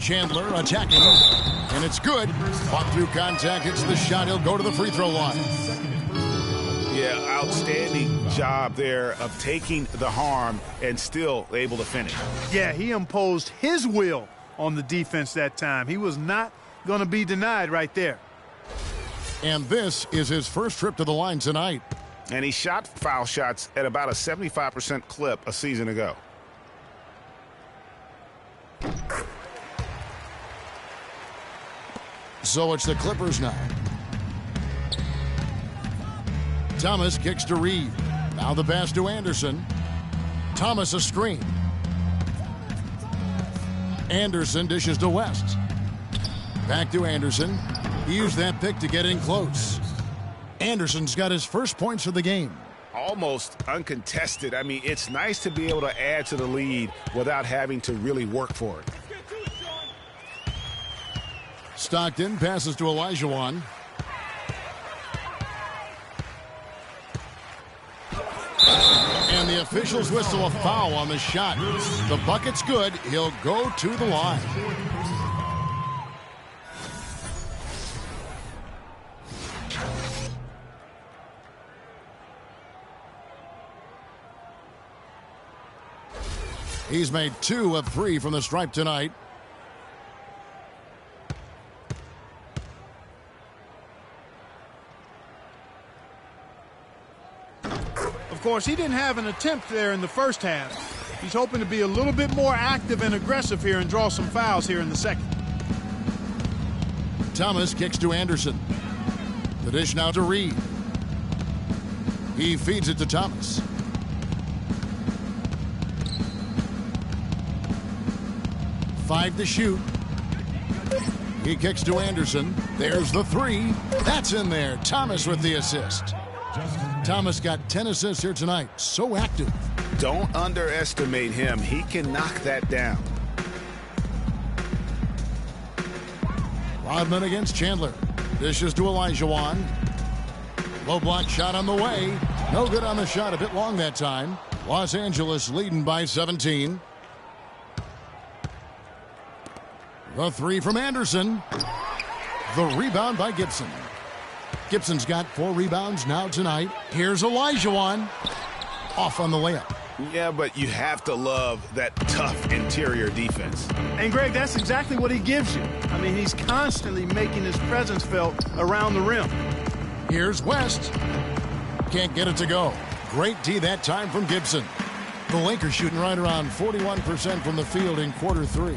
Chandler attacking. And it's good. Fought through contact. Hits the shot. He'll go to the free throw line. Yeah, outstanding job there of taking the harm and still able to finish. Yeah, he imposed his will on the defense that time. He was not going to be denied right there. And this is his first trip to the line tonight. And he shot foul shots at about a 75% clip a season ago. So it's the Clippers now. Thomas kicks to Reed. Now the pass to Anderson. Thomas a screen. Anderson dishes to West. Back to Anderson. He used that pick to get in close. Anderson's got his first points of the game. Almost uncontested. I mean, it's nice to be able to add to the lead without having to really work for it. Stockton passes to Olajuwon. And the officials whistle a foul on the shot. The bucket's good. He'll go to the line. He's made 2 of 3 from the stripe tonight. Of course, he didn't have an attempt there in the first half. He's hoping to be a little bit more active and aggressive here and draw some fouls here in the second. Thomas kicks to Anderson. The dish now to Reed. He feeds it to Thomas. Five to shoot. He kicks to Anderson. There's the 3. That's in there. Thomas with the assist. Thomas got 10 assists here tonight. So active. Don't underestimate him. He can knock that down. Rodman against Chandler. Dishes to Olajuwon. Low block shot on the way. No good on the shot. A bit long that time. Los Angeles leading by 17. The 3 from Anderson. The rebound by Gibson. Gibson's got 4 rebounds now tonight. Here's Olajuwon. Off on the layup. Yeah, but you have to love that tough interior defense. And, Greg, that's exactly what he gives you. I mean, he's constantly making his presence felt around the rim. Here's West. Can't get it to go. Great D that time from Gibson. The Lakers shooting right around 41% from the field in quarter 3.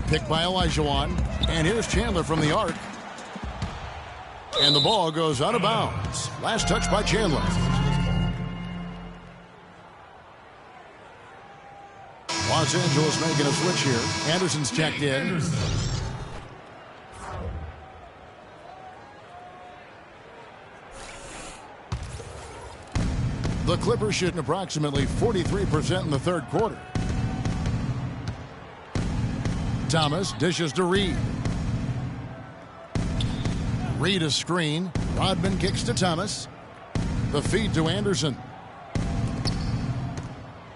Picked by Olajuwon. And here's Chandler from the arc. And the ball goes out of bounds. Last touch by Chandler. Los Angeles making a switch here. Anderson's checked in. The Clippers shooting approximately 43% in the third quarter. Thomas dishes to Reed. Reed a screen. Rodman kicks to Thomas. The feed to Anderson.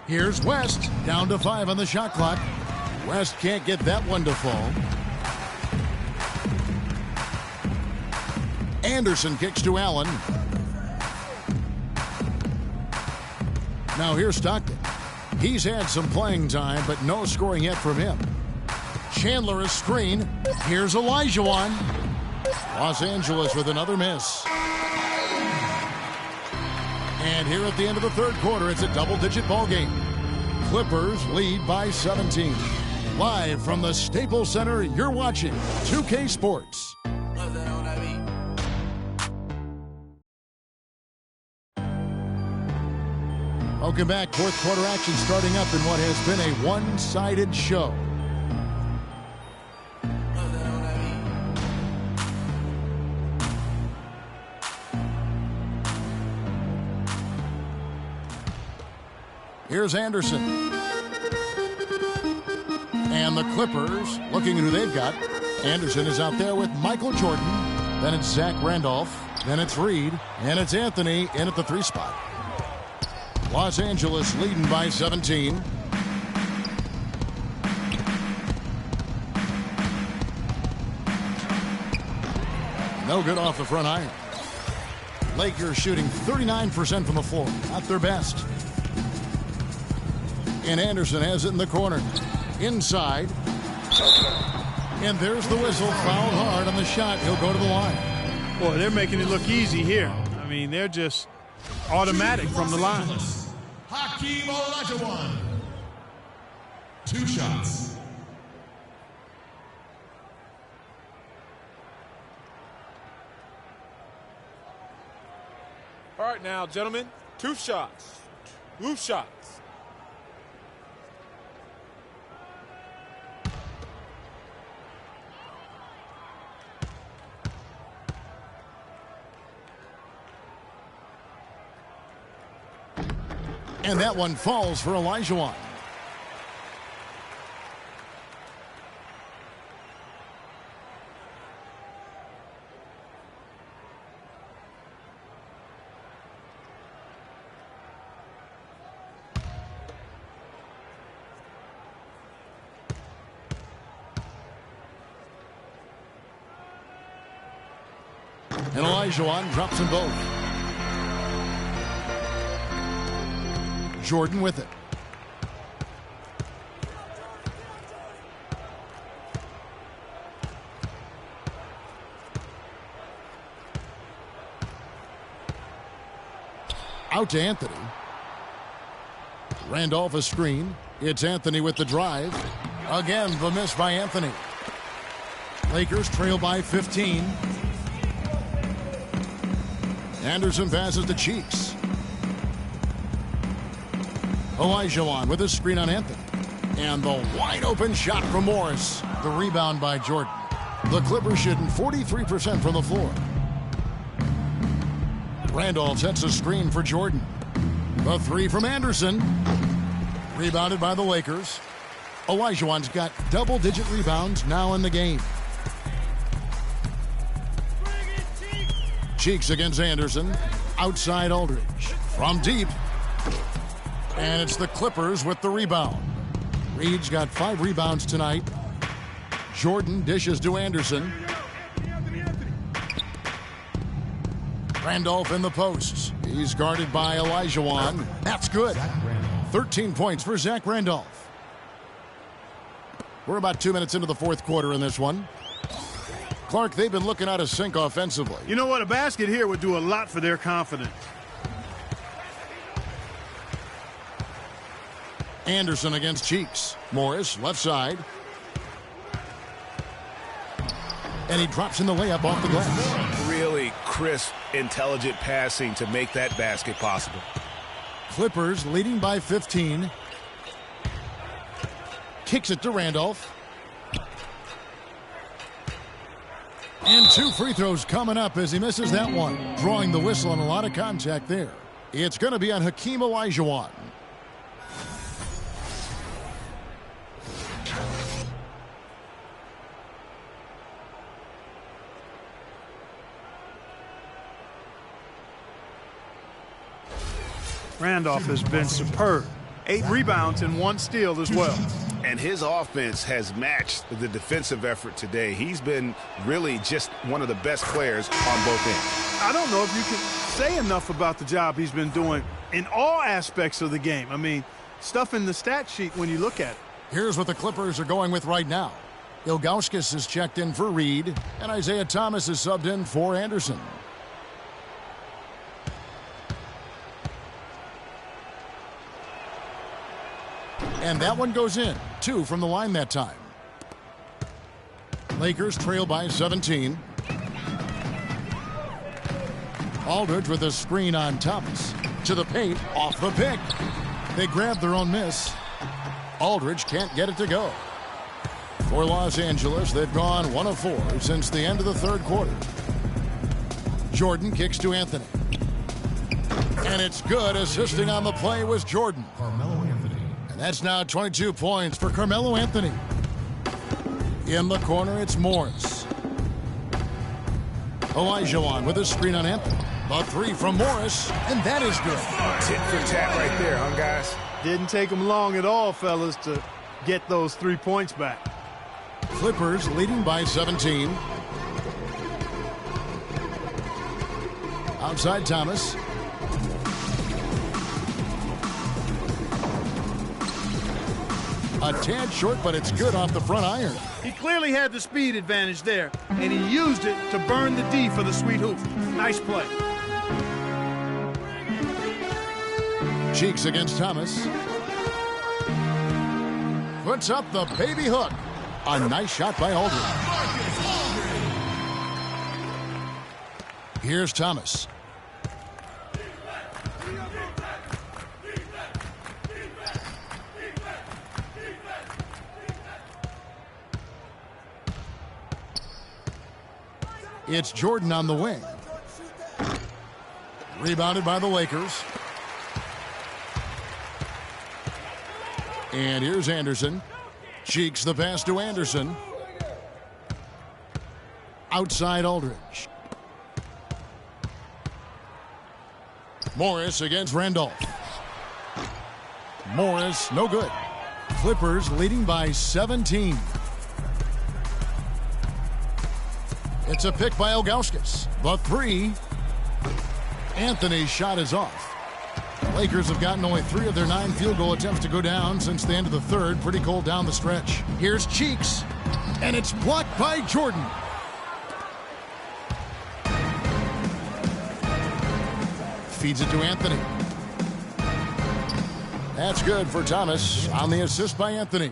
Here's West. Down to 5 on the shot clock. West can't get that one to fall. Anderson kicks to Allen. Now here's Stockton. He's had some playing time, but no scoring yet from him. Chandler a screen. Here's Olajuwon. Los Angeles with another miss. And here at the end of the third quarter, it's a double-digit ball game. Clippers lead by 17. Live from the Staples Center, you're watching 2K Sports. Welcome back. Fourth quarter action starting up in what has been a one-sided show. Here's Anderson. And the Clippers looking at who they've got. Anderson is out there with Michael Jordan. Then it's Zach Randolph. Then it's Reed. And it's Anthony in at the 3 spot. Los Angeles leading by 17. No good off the front iron. Lakers shooting 39% from the floor. Not their best. And Anderson has it in the corner. Inside. And there's the whistle. Fouled hard on the shot. He'll go to the line. Boy, they're making it look easy here. I mean, they're just automatic from the line. Hakeem Olajuwon. 2 shots. All right now, gentlemen, 2 shots. 2 shots. And that one falls for Olajuwon. And Olajuwon drops them both. Jordan with it. Out to Anthony. Randolph a screen. It's Anthony with the drive. Again, the miss by Anthony. Lakers trail by 15. Anderson passes to Cheeks. Olajuwon with a screen on Anthony. And the wide open shot from Morris. The rebound by Jordan. The Clippers shooting 43% from the floor. Randolph sets a screen for Jordan. The 3 from Anderson. Rebounded by the Lakers. Olajuwon's got double-digit rebounds now in the game. Cheeks against Anderson. Outside Aldridge. From deep. And it's the Clippers with the rebound. Reed's got 5 rebounds tonight. Jordan dishes to Anderson. Randolph in the posts. He's guarded by Olajuwon. That's good. 13 points for Zach Randolph. We're about 2 minutes into the fourth quarter in this one. Clark, they've been looking out of sync offensively. You know what? A basket here would do a lot for their confidence. Anderson against Cheeks. Morris, left side. And he drops in the layup off the glass. Really crisp, intelligent passing to make that basket possible. Clippers leading by 15. Kicks it to Randolph. And 2 free throws coming up as he misses that one. Drawing the whistle and a lot of contact there. It's going to be on Hakeem Olajuwon. Randolph has been superb. 8 rebounds and 1 steal as well. And his offense has matched the defensive effort today. He's been really just one of the best players on both ends. I don't know if you can say enough about the job he's been doing in all aspects of the game. I mean, stuff in the stat sheet when you look at it. Here's what the Clippers are going with right now. Ilgauskas is checked in for Reed, and Isaiah Thomas is subbed in for Anderson. And that one goes in. 2 from the line that time. Lakers trail by 17. Aldridge with a screen on Thomas. To the paint, off the pick. They grab their own miss. Aldridge can't get it to go. For Los Angeles, they've gone 1 of 4 since the end of the third quarter. Jordan kicks to Anthony. And it's good. Assisting on the play was Jordan. Carmelo Anthony. And that's now 22 points for Carmelo Anthony. In the corner, it's Morris. Olajuwon with a screen on Anthony. A 3 from Morris, and that is good. Tit for tat right there, huh, guys? Didn't take them long at all, fellas, to get those 3 points back. Clippers leading by 17. Outside Thomas. A tad short, but it's good off the front iron. He clearly had the speed advantage there, and he used it to burn the D for the sweet hoop. Nice play. Cheeks against Thomas. Puts up the baby hook. A nice shot by Aldridge. Here's Thomas. It's Jordan on the wing. Rebounded by the Lakers. And here's Anderson. Cheeks the pass to Anderson. Outside Aldridge. Morris against Randolph. Morris, no good. Clippers leading by 17. It's a pick by Ilgauskas. The 3. Anthony's shot is off. Lakers have gotten only 3 of their 9 field goal attempts to go down since the end of the third. Pretty cold down the stretch. Here's Cheeks, and it's blocked by Jordan. Feeds it to Anthony. That's good for Thomas on the assist by Anthony.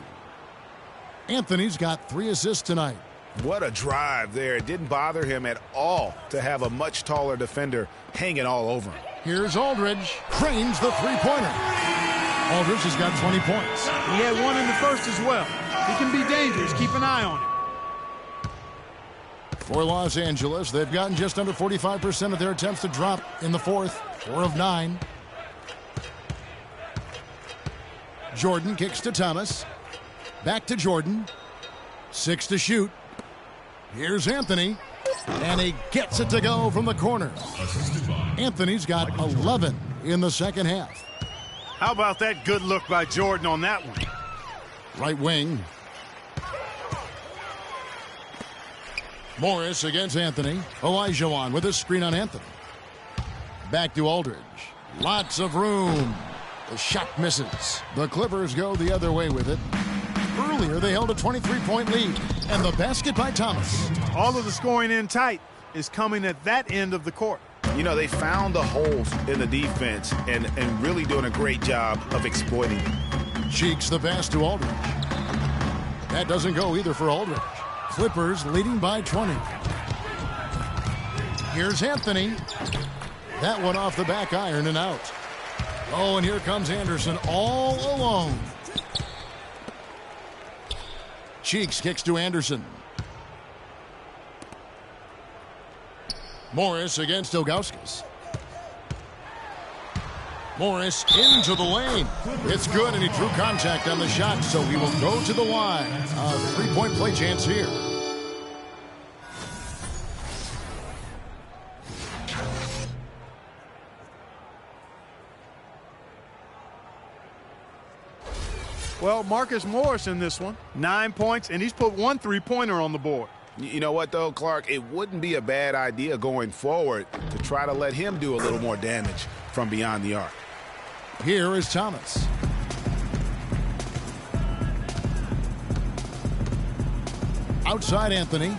Anthony's got 3 assists tonight. What a drive there. It didn't bother him at all to have a much taller defender hanging all over him. Here's Aldridge. Cranes the 3-pointer. Aldridge has got 20 points. He had 1 in the first as well. He can be dangerous. Keep an eye on him. For Los Angeles, they've gotten just under 45% of their attempts to drop in the fourth. 4 of 9. Jordan kicks to Thomas. Back to Jordan. 6 to shoot. Here's Anthony. And he gets it to go from the corner. Anthony's got 11 in the second half. How about that good look by Jordan on that one? Right wing. Morris against Anthony. Olajuwon with a screen on Anthony. Back to Aldridge. Lots of room. The shot misses. The Clippers go the other way with it. Earlier, they held a 23-point lead. And the basket by Thomas. All of the scoring in tight is coming at that end of the court. You know, they found the holes in the defense and really doing a great job of exploiting them. Cheeks the pass to Aldridge. That doesn't go either for Aldridge. Clippers leading by 20. Here's Anthony. That one off the back iron and out. Oh, and here comes Anderson all alone. Cheeks kicks to Anderson. Morris against Ilgauskas. Morris into the lane. It's good, and he drew contact on the shot, so he will go to the line. A 3-point play chance here. Well, Marcus Morris in this one. 9 points, and he's put 1 3-pointer on the board. You know what, though, Clark? It wouldn't be a bad idea going forward to try to let him do a little more damage from beyond the arc. Here is Thomas. Outside Anthony.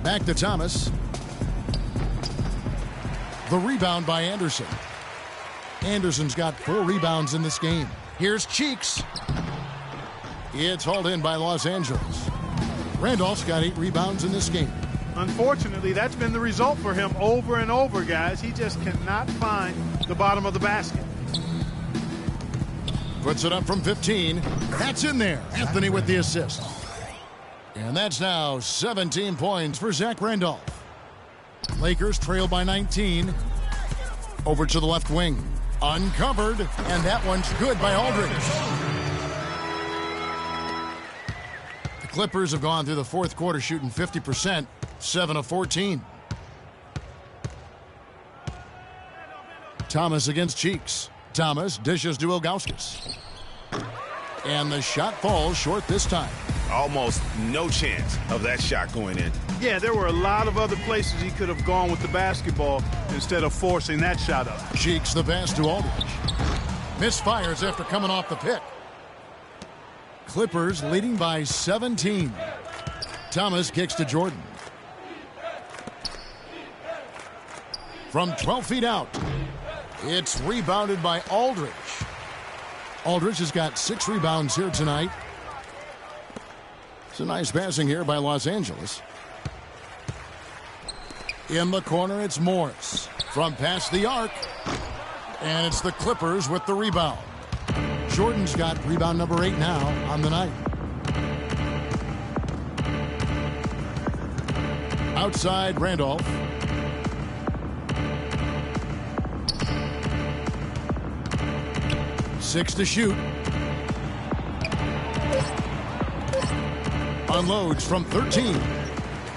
Back to Thomas. The rebound by Anderson. Anderson's got 4 rebounds in this game. Here's Cheeks. It's hauled in by Los Angeles. Randolph's got 8 rebounds in this game. Unfortunately, that's been the result for him over and over, guys. He just cannot find the bottom of the basket. Puts it up from 15. That's in there. Anthony with the assist. And that's now 17 points for Zach Randolph. Lakers trail by 19. Over to the left wing. Uncovered. And that one's good by Aldridge. The Clippers have gone through the fourth quarter shooting 50%. 7 of 14. Thomas against Cheeks. Thomas dishes to Ilgauskas. And the shot falls short this time. Almost no chance of that shot going in. Yeah, there were a lot of other places he could have gone with the basketball instead of forcing that shot up. Cheeks the pass to Aldridge. Misfires after coming off the pick. Clippers leading by 17. Thomas kicks to Jordan. From 12 feet out. It's rebounded by Aldridge. Aldridge has got 6 rebounds here tonight. It's a nice passing here by Los Angeles. In the corner, it's Morris. From past the arc. And it's the Clippers with the rebound. Jordan's got rebound number 8 now on the night. Outside, Randolph. Six to shoot. Unloads from 13.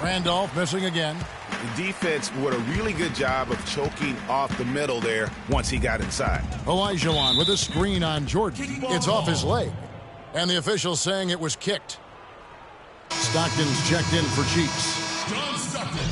Randolph missing again. The defense did a really good job of choking off the middle there once he got inside. Olajuwon with a screen on Jordan. It's off his leg. And the official saying it was kicked. Stockton's checked in for Cheeks. John Stockton.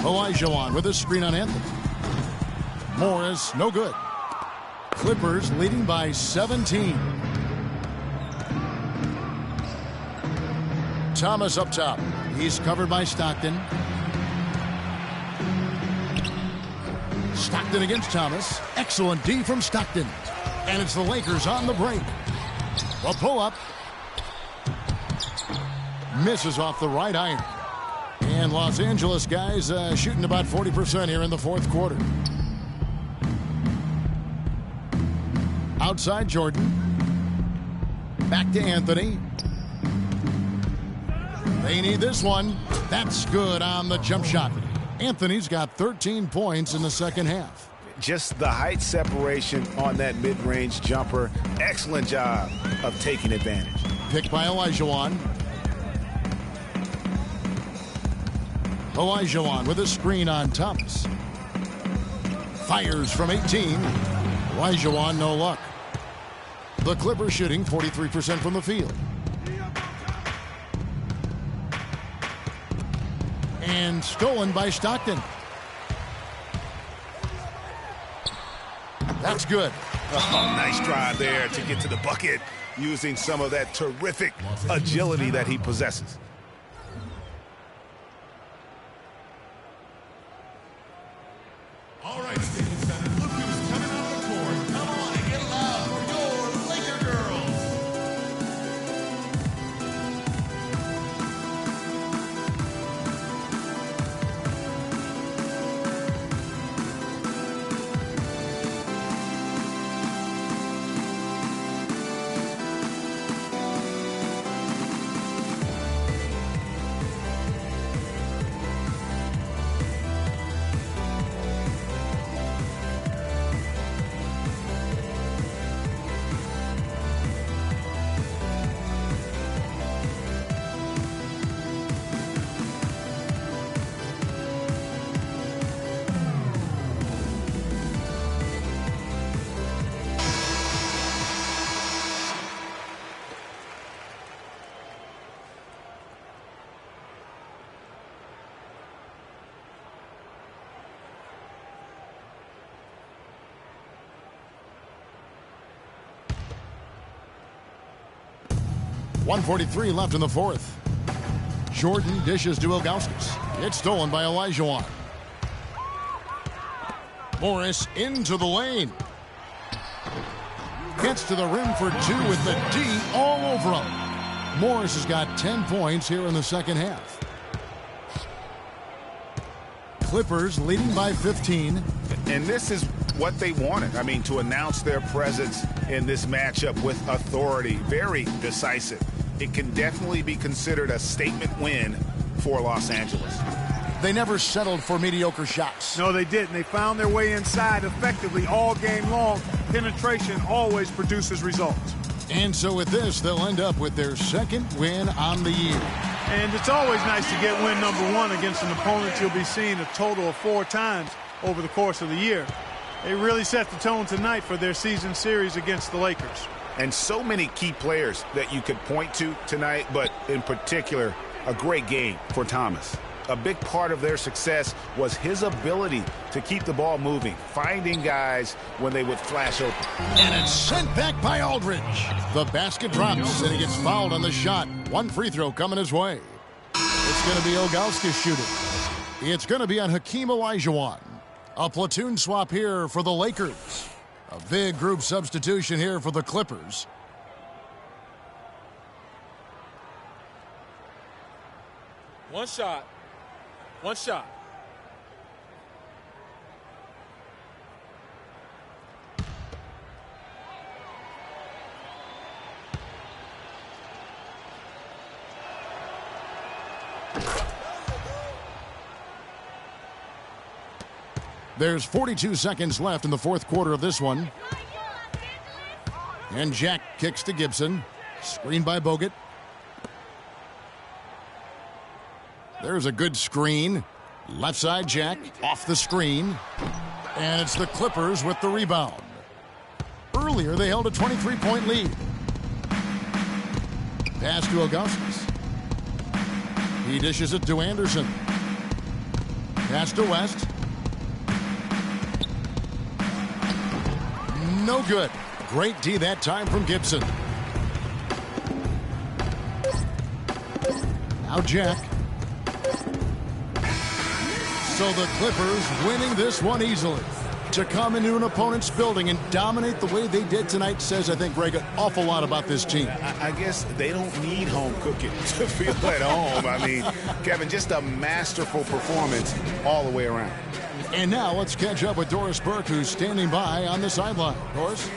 Olajuwon with a screen on Anthony. Morris, no good. Clippers leading by 17. Thomas up top. He's covered by Stockton. Stockton against Thomas. Excellent D from Stockton. And it's the Lakers on the break. A pull-up. Misses off the right iron. And Los Angeles guys shooting about 40% here in the fourth quarter. Outside Jordan. Back to Anthony. They need this one. That's good on the jump shot. Anthony's got 13 points in the second half. Just the height separation on that mid-range jumper. Excellent job of taking advantage. Picked by Olajuwon. Olajuwon with a screen on Thomas. Fires from 18. Olajuwon, no luck. The Clippers shooting 43% from the field. And stolen by Stockton. That's good. Oh, nice drive there to get to the bucket using some of that terrific agility that he possesses. All right, Staples Center. Look who's coming on the court. Come on and get loud for your Laker girls. 1:43 left in the fourth. Jordan dishes to Ilgauskas. It's stolen by Olajuwon. Morris into the lane. Gets to the rim for two with the D all over him. Morris has got 10 points here in the second half. Clippers leading by 15. And this is what they wanted. I mean, to announce their presence in this matchup with authority. Very decisive. It can definitely be considered a statement win for Los Angeles. They never settled for mediocre shots. No, they didn't. They found their way inside effectively all game long. Penetration always produces results. And so with this, they'll end up with their second win on the year. And it's always nice to get win number one against an opponent you'll be seeing a total of 4 times over the course of the year. They really set the tone tonight for their season series against the Lakers. And so many key players that you could point to tonight, but in particular, a great game for Thomas. A big part of their success was his ability to keep the ball moving, finding guys when they would flash open. And it's sent back by Aldridge. The basket drops, and he gets fouled on the shot. One free throw coming his way. It's going to be Ilgauskas shooting. It's going to be on Hakeem Olajuwon. A platoon swap here for the Lakers. A big group substitution here for the Clippers. One shot. One shot. There's 42 seconds left in the fourth quarter of this one. And Jack kicks to Gibson. Screened by Bogut. There's a good screen. Left side Jack off the screen. And it's the Clippers with the rebound. Earlier they held a 23-point lead. Pass to Ilgauskas. He dishes it to Anderson. Pass to West. No good. Great D that time from Gibson. Now Jack. So the Clippers winning this one easily. To come into an opponent's building and dominate the way they did tonight says, I think, Greg, an awful lot about this team. I guess they don't need home cooking to feel at home. I mean, Kevin, just a masterful performance all the way around. And now let's catch up with Doris Burke, who's standing by on the sideline. Doris?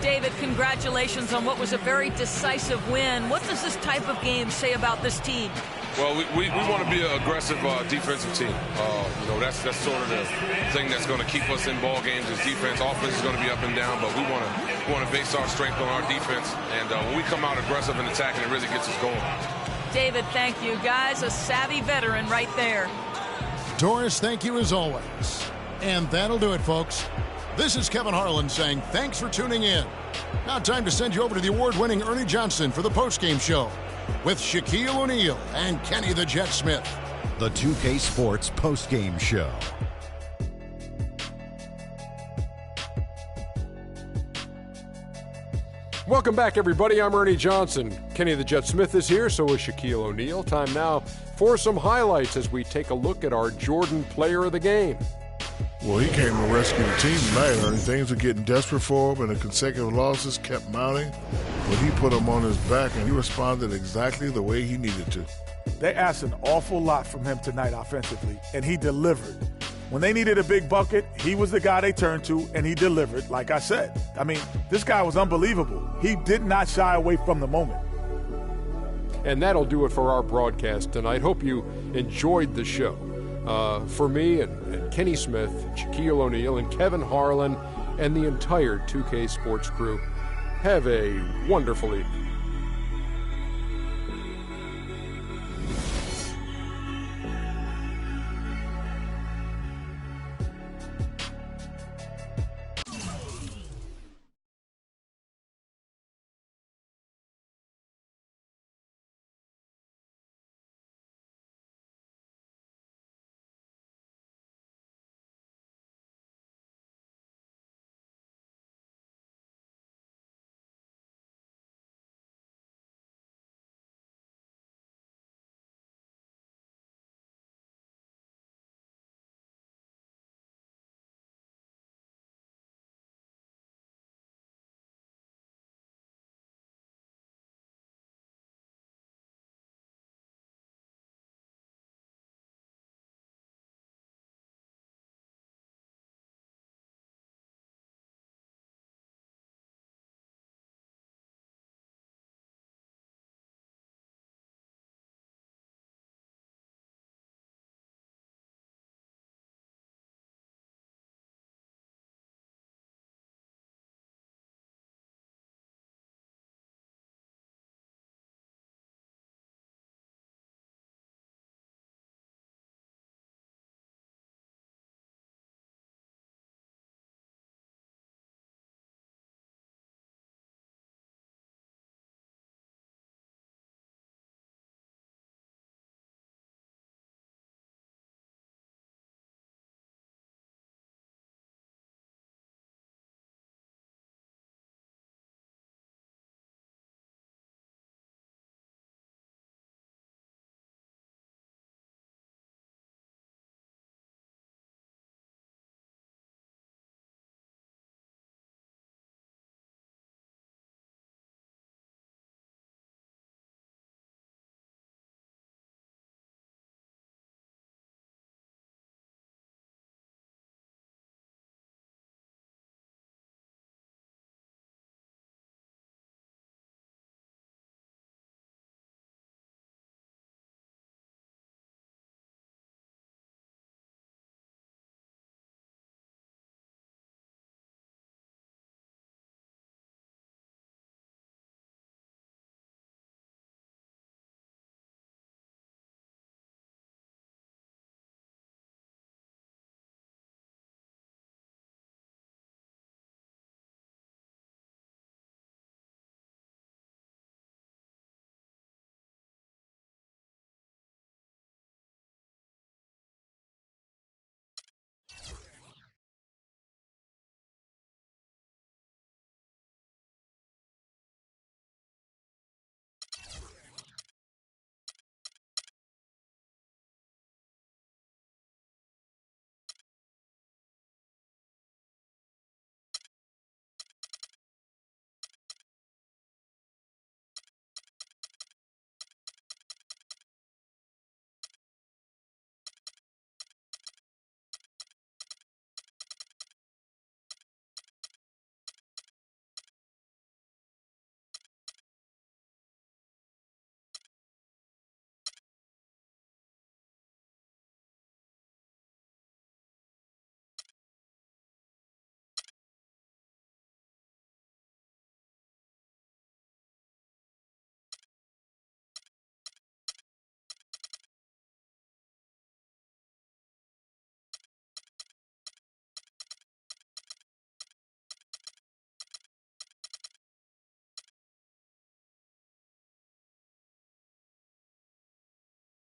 David, congratulations on what was a very decisive win. What does this type of game say about this team? Well, we want to be an aggressive defensive team. That's sort of the thing that's going to keep us in ball games is defense. Offense is going to be up and down, but we want to base our strength on our defense. And when we come out aggressive and attacking, it really gets us going. David, thank you. Guys, a savvy veteran right there. Doris, thank you as always. And that'll do it, folks. This is Kevin Harlan saying thanks for tuning in. Now time to send you over to the award-winning Ernie Johnson for the postgame show with Shaquille O'Neal and Kenny the Jet Smith. The 2K Sports postgame show. Welcome back, everybody. I'm Ernie Johnson. Kenny the Jet Smith is here, so is Shaquille O'Neal. Time now for some highlights as we take a look at our Jordan player of the game. Well, he came to rescue the team tonight, Ernie. Things were getting desperate for him, and the consecutive losses kept mounting. But he put them on his back, and he responded exactly the way he needed to. They asked an awful lot from him tonight offensively, and he delivered. When they needed a big bucket, he was the guy they turned to, and he delivered, like I said. I mean, this guy was unbelievable. He did not shy away from the moment. And that'll do it for our broadcast tonight. Hope you enjoyed the show. For me and Kenny Smith, Shaquille O'Neal, and Kevin Harlan, and the entire 2K Sports crew, have a wonderful evening.